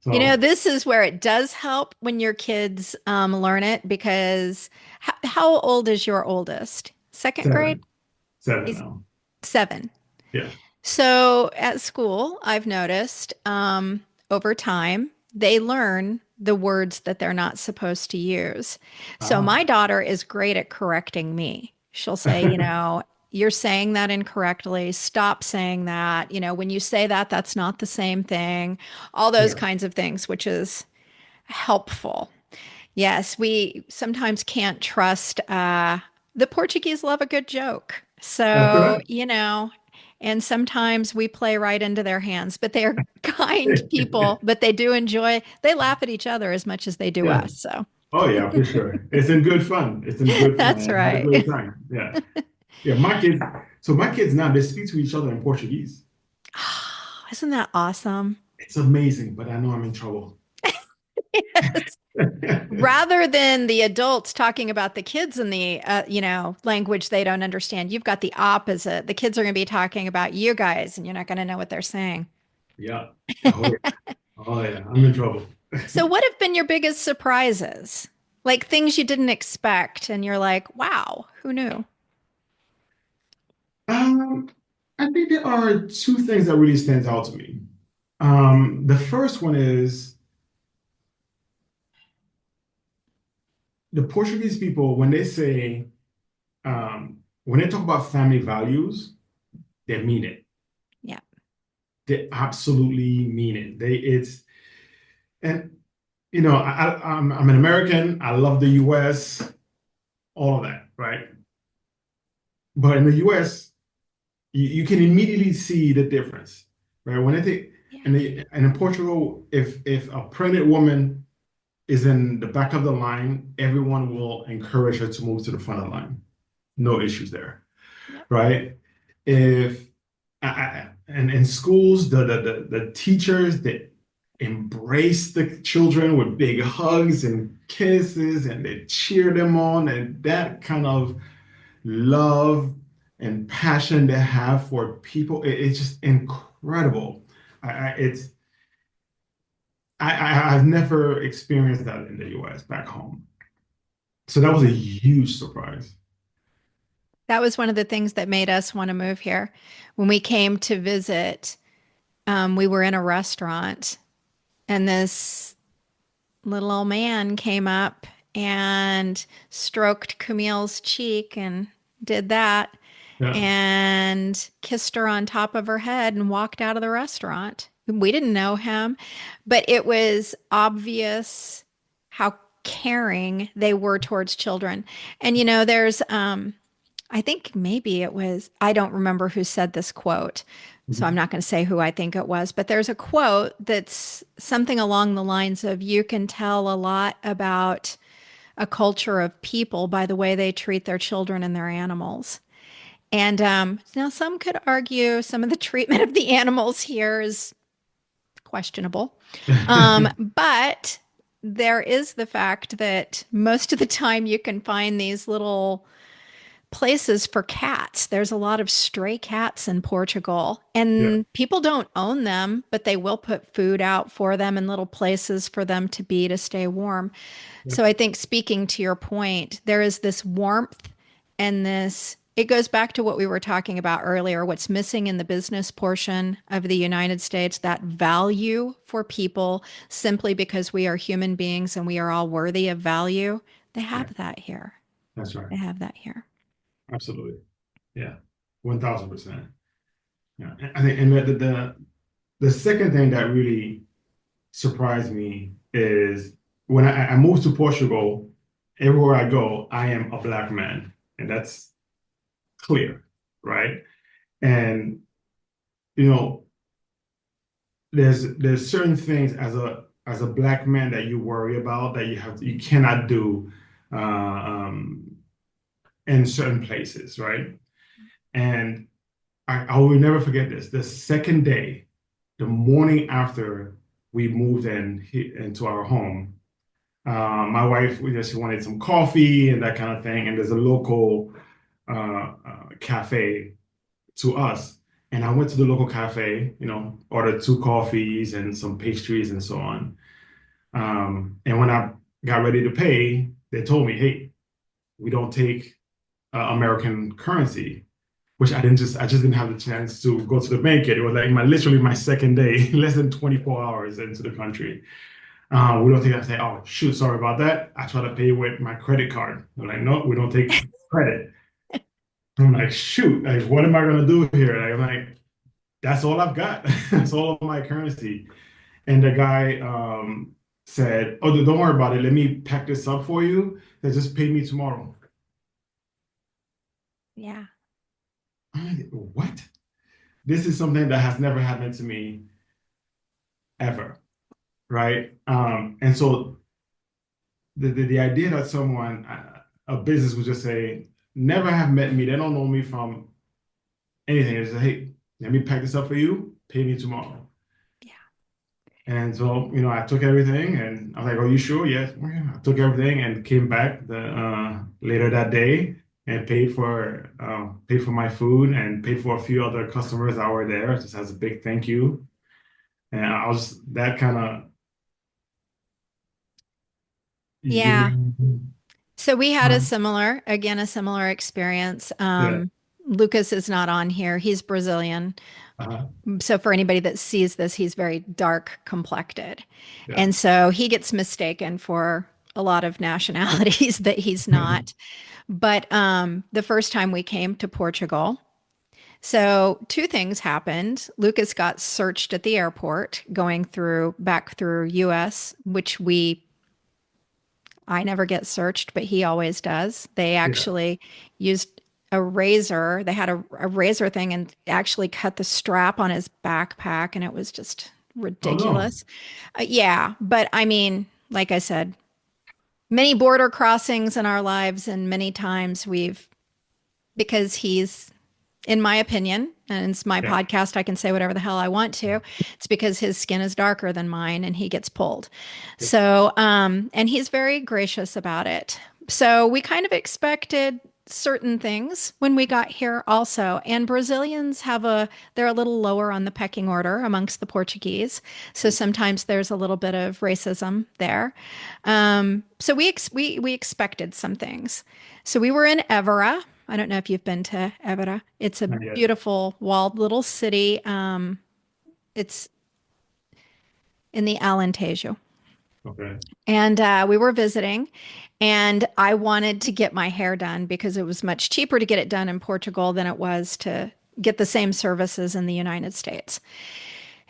Speaker 2: You know,
Speaker 3: So
Speaker 2: this is where it does help when your kids learn it because how old is your oldest? Second grade?
Speaker 3: 7
Speaker 2: He's
Speaker 3: now.
Speaker 2: 7.
Speaker 3: Yeah.
Speaker 2: So at school, I've noticed over time, they learn the words that they're not supposed to use. So
Speaker 3: Ah.
Speaker 2: my daughter is great at correcting me. She'll say, you're saying that incorrectly. Stop saying that. When you say that, that's not the same thing. All those
Speaker 3: Yeah.
Speaker 2: kinds of things, which is helpful. Yes, we sometimes can't trust. The Portuguese love a good joke.
Speaker 3: That's
Speaker 2: So,
Speaker 3: right.
Speaker 2: and sometimes we play right into their hands, but they are kind people, but they laugh at each other as much as they do
Speaker 3: Yeah.
Speaker 2: us. So
Speaker 3: Oh yeah, for sure. It's in good fun. It's in good fun.
Speaker 2: that's
Speaker 3: I had a
Speaker 2: right.
Speaker 3: great time. Yeah. Yeah. My kids now, they speak to each other in Portuguese.
Speaker 2: Isn't that awesome?
Speaker 3: It's amazing, but I know I'm in trouble.
Speaker 2: Rather than the adults talking about the kids in the language they don't understand, you've got the opposite. The kids are going to be talking about you guys, and you're not going to know what they're saying.
Speaker 3: Yeah. Oh yeah. Oh yeah. I'm in trouble.
Speaker 2: So, what have been your biggest surprises? Like things you didn't expect, and you're like, wow, who knew?
Speaker 3: Um, I think there are two things that really stands out to me. The first one is the Portuguese people, when they talk about family values, they mean it.
Speaker 2: Yeah.
Speaker 3: They absolutely mean it. And I'm an American. I love the US, all of that, right? But in the US, you can immediately see the difference, right? When I think
Speaker 2: Yeah.
Speaker 3: and in Portugal, if a pregnant woman is in the back of the line, everyone will encourage her to move to the front of the line. No issues there,
Speaker 2: Yep.
Speaker 3: right? If and in schools, the teachers that embrace the children with big hugs and kisses, and they cheer them on, and that kind of love and passion they have for people, it's just incredible. It's I've never experienced that in the US back home. So that was a huge surprise.
Speaker 2: That was one of the things that made us want to move here. When we came to visit, we were in a restaurant, and this little old man came up and stroked Camille's cheek and did that
Speaker 3: Yeah,
Speaker 2: and kissed her on top of her head and walked out of the restaurant. We didn't know him, but it was obvious how caring they were towards children. And there's I think maybe it was, I don't remember who said this quote, so I'm
Speaker 3: mhm,
Speaker 2: not going to say who I think it was, but there's a quote that's something along the lines of you can tell a lot about a culture of people by the way they treat their children and their animals. And now some could argue some of the treatment of the animals here is questionable. But there is the fact that most of the time you can find these little places for cats. There's a lot of stray cats in Portugal,
Speaker 3: yeah,
Speaker 2: and people don't own them, but they will put food out for them and little places for them to be to stay warm.
Speaker 3: yeah,
Speaker 2: So I think speaking to your point, there is this warmth and this. It goes back to what we were talking about earlier. What's missing in the business portion of the United States, that value for people simply because we are human beings and we are all worthy of value. They
Speaker 3: yeah.
Speaker 2: have that here.
Speaker 3: That's right.
Speaker 2: They have that here.
Speaker 3: Absolutely. Yeah. 1000%. Yeah. And I think, and the second thing that really surprised me is when I moved to Portugal, everywhere I go, I am a black man, and that's clear, right? And you know, there's certain things as a black man that you worry about that you cannot do uh, um, in certain places, right? And I will never forget this. The second day, the morning after we moved into our home, my wife, she wanted some coffee and that kind of thing. And there's a local cafe to us. And I went to the local cafe, ordered two coffees and some pastries and so on. And when I got ready to pay, they told me, hey, we don't take American currency, which I just didn't have the chance to go to the bank yet. It was like literally my second day, less than 24 hours into the country. We don't take. I say, oh shoot, sorry about that. I try to pay with my credit card. They're like, no, we don't take credit. I'm like, shoot, like what am I gonna do here? Like, I'm like, that's all I've got. That's all of my currency. And the guy said, oh, don't worry about it. Let me pack this up for you. They just pay me tomorrow.
Speaker 2: Yeah.
Speaker 3: I'm like, what? This is something that has never happened to me ever, right? And so the idea that a business would just say, never have met me, they don't know me from anything. They say, hey, let me pack this up for you, pay me tomorrow.
Speaker 2: Yeah.
Speaker 3: And so, I took everything and I was like, are you sure? Yes. Okay. I took everything and came back later that day and paid for my food and paid for a few other customers that were there, just as a big thank you. And I was that kind of, you
Speaker 2: Yeah.
Speaker 3: know,
Speaker 2: So we had
Speaker 3: um,
Speaker 2: a similar experience.
Speaker 3: yeah.
Speaker 2: Lucas is not on here. He's Brazilian.
Speaker 3: Uh,
Speaker 2: So for anybody that sees this, he's very dark complected.
Speaker 3: yeah.
Speaker 2: And so he gets mistaken for a lot of nationalities that he's not. But the first time we came to Portugal, So, two things happened. Lucas got searched at the airport going through back through US, which I never get searched, but he always does. They
Speaker 3: Yeah.
Speaker 2: actually used a razor. They had a razor thing and actually cut the strap on his backpack, and it was just
Speaker 3: Oh no.
Speaker 2: ridiculous. Yeah, but I mean, like I said, many border crossings in our lives, and many times because he's, in my opinion, and it's my
Speaker 3: Yeah.
Speaker 2: podcast, I can say whatever the hell I want to. It's because his skin is darker than mine and he gets pulled. So, and he's very gracious about it. So we kind of expected certain things when we got here also. And Brazilians they're a little lower on the pecking order amongst the Portuguese. So sometimes there's a little bit of racism there. So we expected some things. So we were in Evora. I don't know if you've been to Evora. It's a
Speaker 3: Not yet.
Speaker 2: beautiful walled little city. It's in the Alentejo.
Speaker 3: Okay.
Speaker 2: And we were visiting, and I wanted to get my hair done because it was much cheaper to get it done in Portugal than it was to get the same services in the United States.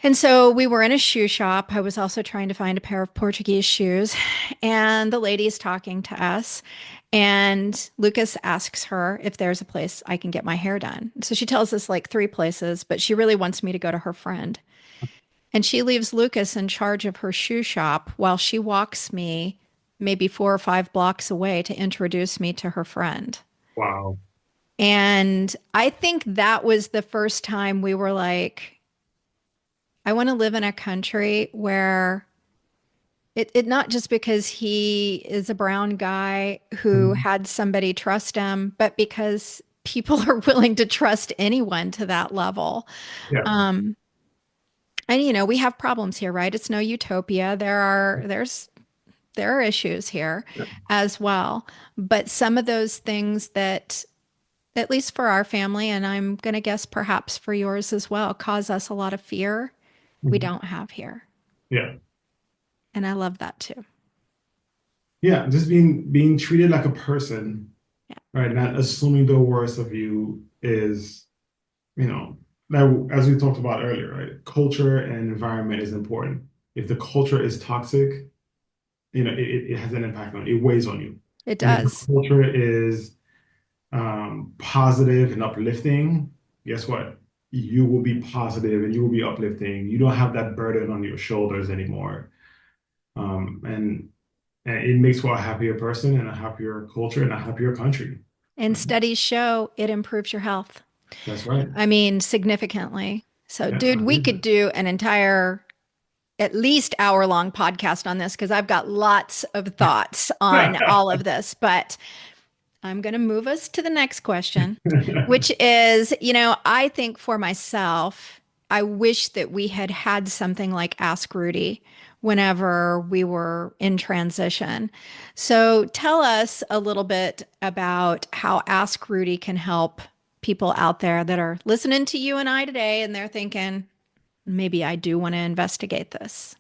Speaker 2: And so we were in a shoe shop. I was also trying to find a pair of Portuguese shoes, and the lady's talking to us. And Lucas asks her if there's a place I can get my hair done. So she tells us like three places, but she really wants me to go to her friend. And she leaves Lucas in charge of her shoe shop while she walks me maybe 4 or 5 blocks away to introduce me to her friend.
Speaker 3: Wow.
Speaker 2: And I think that was the first time we were like, I want to live in a country where it not just because he is a brown guy who
Speaker 3: Mhm.
Speaker 2: had somebody trust him, but because people are willing to trust anyone to that level.
Speaker 3: Yeah.
Speaker 2: Um, and we have problems here, right? It's no utopia. There are issues here
Speaker 3: Yeah.
Speaker 2: as well. But some of those things that, at least for our family, and I'm going to guess perhaps for yours as well, cause us a lot of fear, we
Speaker 3: Mhm.
Speaker 2: don't have here.
Speaker 3: Yeah.
Speaker 2: And I love that too.
Speaker 3: Yeah. Just being treated like a person,
Speaker 2: Yeah,
Speaker 3: right? Not assuming the worst of you is, you know, that as we talked about earlier, right? Culture and environment is important. If the culture is toxic, it has an impact on it weighs on you.
Speaker 2: it
Speaker 3: And if the
Speaker 2: does.
Speaker 3: culture is positive and uplifting, guess what? You will be positive and you will be uplifting. You don't have that burden on your shoulders anymore. And it makes for a happier person and a happier culture and a happier country.
Speaker 2: And
Speaker 3: Right?
Speaker 2: studies show it improves your health.
Speaker 3: That's right.
Speaker 2: I mean, significantly. So,
Speaker 3: Yeah,
Speaker 2: dude,
Speaker 3: I
Speaker 2: we
Speaker 3: agree
Speaker 2: could
Speaker 3: with
Speaker 2: do an entire, at least hour-long podcast on this because I've got lots of thoughts on
Speaker 3: that.
Speaker 2: all of this. But I'm going to move us to the next question, which is, I think for myself, I wish that we had had something like Ask Rudy whenever we were in transition. So tell us a little bit about how Ask Rudy can help people out there that are listening to you and I today and they're thinking, maybe I do want to investigate this.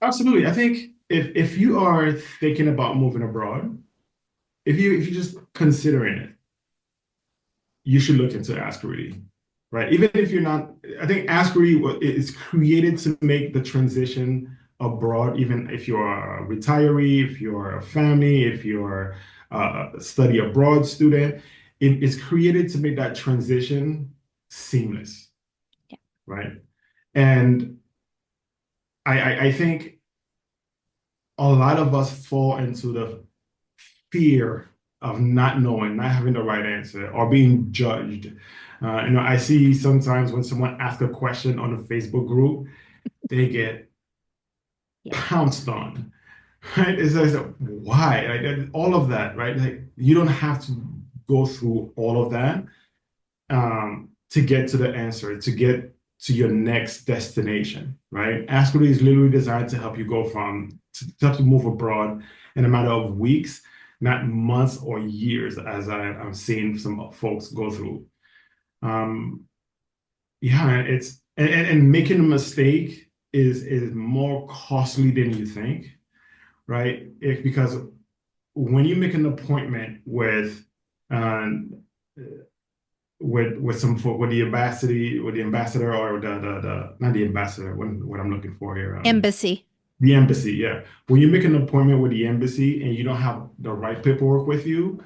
Speaker 3: Absolutely. I think if you are thinking about moving abroad, if you're just considering it, you should look into Ask Rudy, right? Even if you're not, I think Ask Rudy is created to make the transition abroad, even if you're a retiree, if you're a family, if you're a study abroad student, it is created to make that transition seamless,
Speaker 2: Yeah.
Speaker 3: right? And I think a lot of us fall into the fear of not knowing, not having the right answer, or being judged. I see sometimes when someone asks a question on a Facebook group, they get
Speaker 2: Yeah.
Speaker 3: pounced on, right? It's like, why? Like all of that, right? Like you don't have to go through all of that to get to the answer, to get to your next destination, right? Ask Rudy is literally designed to help you go to help you move abroad in a matter of weeks, not months or years, as I'm seeing some folks go through. Um, yeah, and making a mistake is more costly than you think, right? Because when you make an appointment with um, with the ambassador or the not the ambassador, what I'm looking for here.
Speaker 2: Embassy.
Speaker 3: The embassy, yeah. When you make an appointment with the embassy and you don't have the right paperwork with you,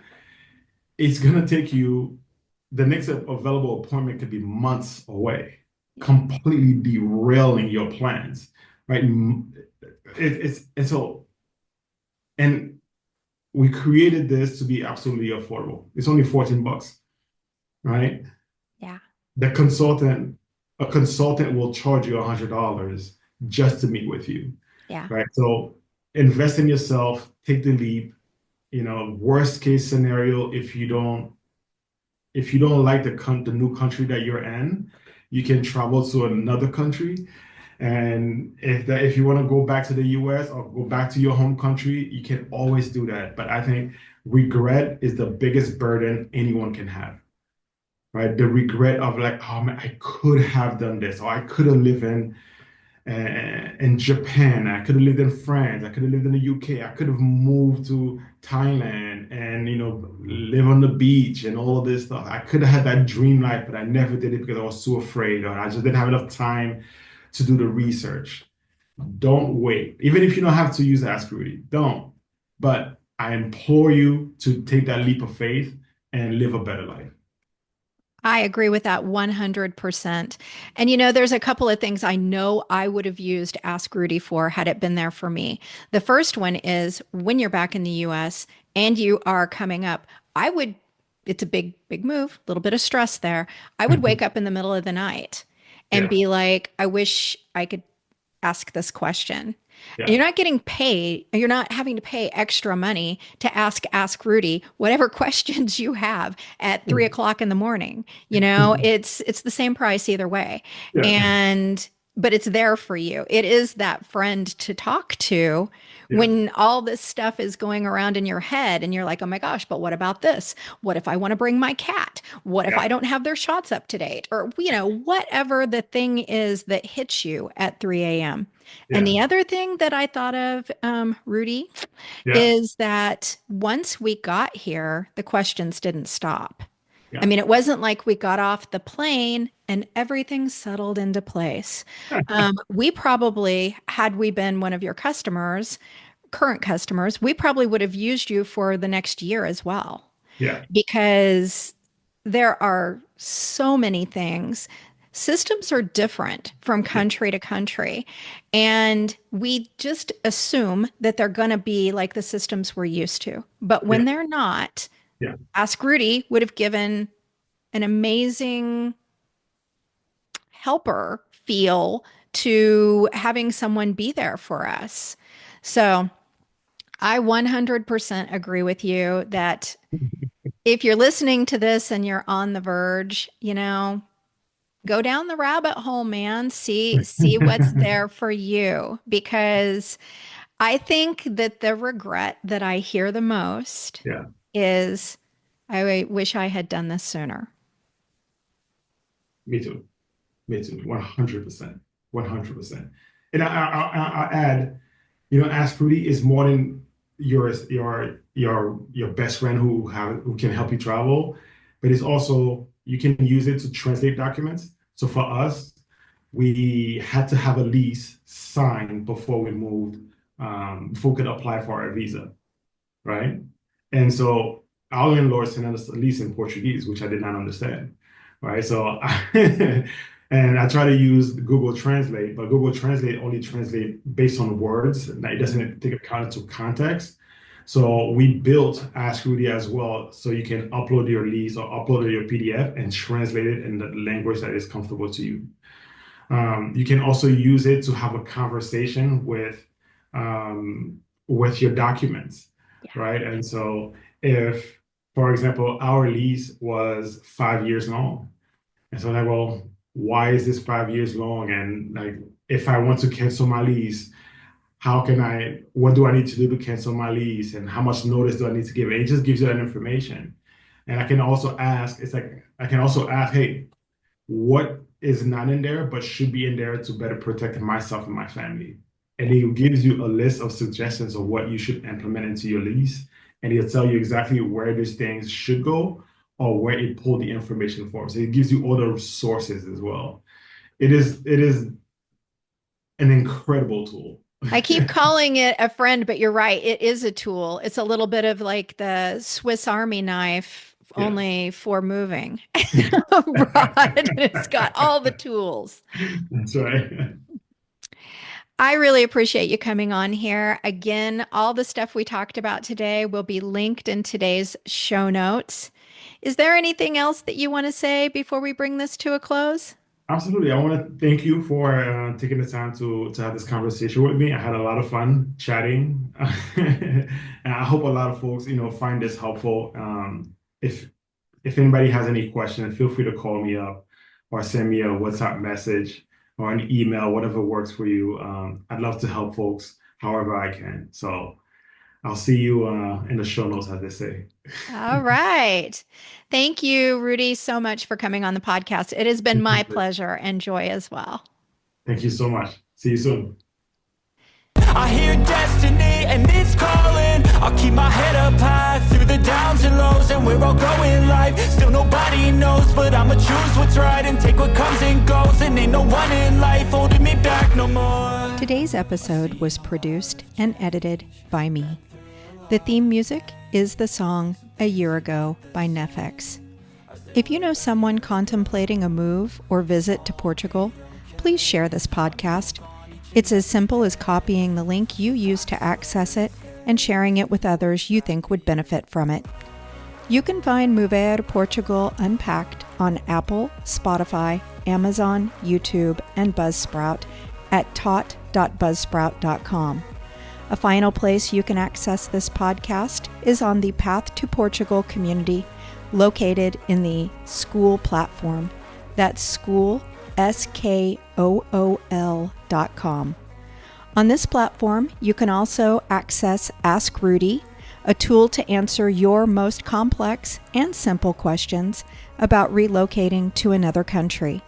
Speaker 3: it's gonna take you, the next available appointment could be months away,
Speaker 2: Yeah.
Speaker 3: completely derailing your plans, right? It's and so and we created this to be absolutely affordable. It's only 14 bucks, right?
Speaker 2: Yeah.
Speaker 3: The consultant, a consultant will charge you $100 just to meet with you,
Speaker 2: Yeah.
Speaker 3: right? So invest in yourself, take the leap. Worst case scenario, if you don't like the new country that you're in, you can travel to another country. And if you want to go back to the US or go back to your home country, you can always do that. But I think regret is the biggest burden anyone can have, right? The regret of like, oh man, I could have done this, or I could have lived in Japan. I could have lived in France. I could have lived in the UK. I could have moved to Thailand and live on the beach and all of this stuff. I could have had that dream life, but I never did it because I was too afraid, or I just didn't have enough time to do the research. Don't wait. Even if you don't have to use Ask Rudy, don't. But I implore you to take that leap of faith and live a better life.
Speaker 2: I agree with that 100%. And there's a couple of things I know I would have used Ask Rudy for had it been there for me. The first one is when you're back in the US and you are coming up, it's a big, big move, a little bit of stress there. I would wake up in the middle of the night and
Speaker 3: Yeah,
Speaker 2: be like, I wish I could ask this question. And
Speaker 3: yeah.
Speaker 2: you're not getting paid, you're not having to pay extra money to ask Rudy whatever questions you have at 3 o'clock in the morning. It's the same price either way.
Speaker 3: Yeah,
Speaker 2: And but it's there for you. It is that friend to talk to
Speaker 3: yeah,
Speaker 2: when all this stuff is going around in your head and you're like, oh my gosh, but what about this? What if I want to bring my cat? What if
Speaker 3: yeah,
Speaker 2: I don't have their shots up to date? Or, whatever the thing is that hits you at 3 a.m. And
Speaker 3: yeah,
Speaker 2: the other thing that I thought of, Rudy,
Speaker 3: yeah,
Speaker 2: is that once we got here, the questions didn't stop. I
Speaker 3: yeah.
Speaker 2: mean, it wasn't like we got off the plane and everything settled into place. We probably, had we been one of your customers, current customers, we probably would have used you for the next year as well,
Speaker 3: Yeah,
Speaker 2: because there are so many things. Systems are different from
Speaker 3: yeah,
Speaker 2: country to country. And we just assume that they're going to be like the systems we're used to. But
Speaker 3: yeah,
Speaker 2: when they're not,
Speaker 3: yeah,
Speaker 2: Ask Rudy would have given an amazing helper feel to having someone be there for us. So I 100% agree with you that if you're listening to this and you're on the verge, go down the rabbit hole, man. See what's there for you, because I think that the regret that I hear the most
Speaker 3: yeah.
Speaker 2: is I wish I had done this sooner.
Speaker 3: Me too. Me too. 100%. 100%. And I add, Ask Rudy is more than your best friend who can help you travel, but it's also you can use it to translate documents. So for us, we had to have a lease signed before we moved, before we could apply for our visa, right? And so our landlord sent us a lease in Portuguese, which I did not understand, right? And I try to use Google Translate, but Google Translate only translate based on words, and it doesn't take account into context. So we built Ask Rudy as well, so you can upload your lease or upload your PDF and translate it in the language that is comfortable to you. You can also use it to have a conversation with your documents,
Speaker 2: Yeah.
Speaker 3: right? And so if, for example, our lease was 5 years long, and so like, well, why is this 5 years long? And like, if I want to cancel my lease, what do I need to do to cancel my lease? And how much notice do I need to give? And it just gives you that information. And I can also ask, hey, what is not in there but should be in there to better protect myself and my family. And he gives you a list of suggestions of what you should implement into your lease. And he'll tell you exactly where these things should go or where it pulled the information from. So it gives you all the sources as well. It is an incredible tool.
Speaker 2: I keep calling it a friend, but you're right. It is a tool. It's a little bit of like the Swiss Army knife,
Speaker 3: Yes.
Speaker 2: only for moving. Rod. It's got all the tools.
Speaker 3: That's right.
Speaker 2: I really appreciate you coming on here. Again, all the stuff we talked about today will be linked in today's show notes. Is there anything else that you want to say before we bring this to a close?
Speaker 3: Absolutely. I want to thank you for taking the time to have this conversation with me. I had a lot of fun chatting. And I hope a lot of folks, find this helpful. If anybody has any questions, feel free to call me up or send me a WhatsApp message or an email, whatever works for you. I'd love to help folks however I can. So I'll see you in the show notes, as they say.
Speaker 2: All right. Thank you, Rudy, so much for coming on the podcast. It has been my pleasure and joy as well.
Speaker 3: Thank you so much. See you soon.
Speaker 1: I hear destiny and it's calling. I'll keep my head up high through the downs and lows, and we're all going live. Still nobody knows, but I'ma choose what's right and take what comes and goes. And ain't no one in life holding me back no more.
Speaker 2: Today's episode was produced and edited by me. The theme music is the song A Year Ago by Nefex. If you know someone contemplating a move or visit to Portugal, please share this podcast. It's as simple as copying the link you use to access it and sharing it with others you think would benefit from it. You can find Mover Portugal Unpacked on Apple, Spotify, Amazon, YouTube, and Buzzsprout at tot.buzzsprout.com. A final place you can access this podcast is on the Path to Portugal community located in the School platform. That's school, SKOOL.com. On this platform, you can also access Ask Rudy, a tool to answer your most complex and simple questions about relocating to another country.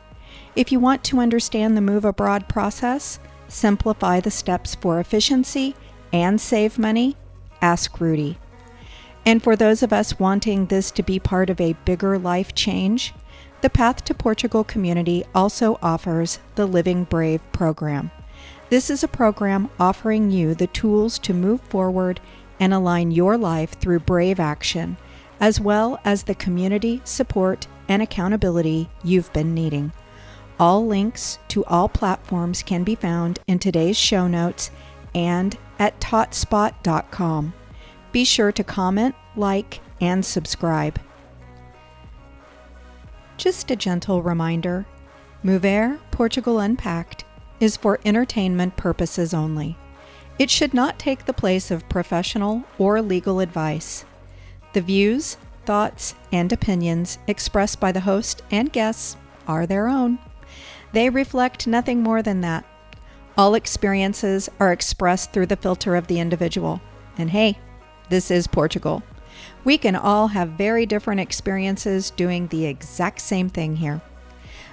Speaker 2: If you want to understand the move abroad process, simplify the steps for efficiency, and save money, ask Rudy. And for those of us wanting this to be part of a bigger life change, the Path to Portugal community also offers the Living Brave program. This is a program offering you the tools to move forward and align your life through brave action, as well as the community support and accountability you've been needing. All links to all platforms can be found in today's show notes and at totspot.com. Be sure to comment, like, and subscribe. Just a gentle reminder, Mover Portugal Unpacked is for entertainment purposes only. It should not take the place of professional or legal advice. The views, thoughts, and opinions expressed by the host and guests are their own. They reflect nothing more than that. All experiences are expressed through the filter of the individual. And hey, this is Portugal. We can all have very different experiences doing the exact same thing here.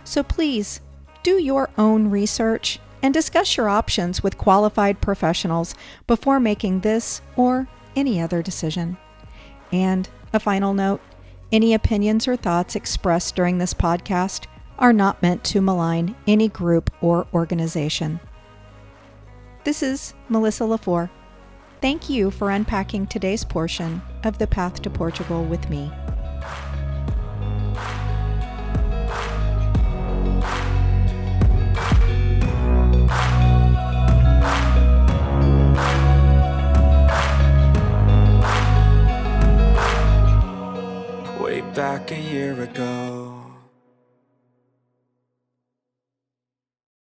Speaker 2: So please, do your own research and discuss your options with qualified professionals before making this or any other decision. And a final note, any opinions or thoughts expressed during this podcast are not meant to malign any group or organization. This is Melissa LaFour. Thank you for unpacking today's portion of the Path to Portugal with me.
Speaker 1: Way back a year ago,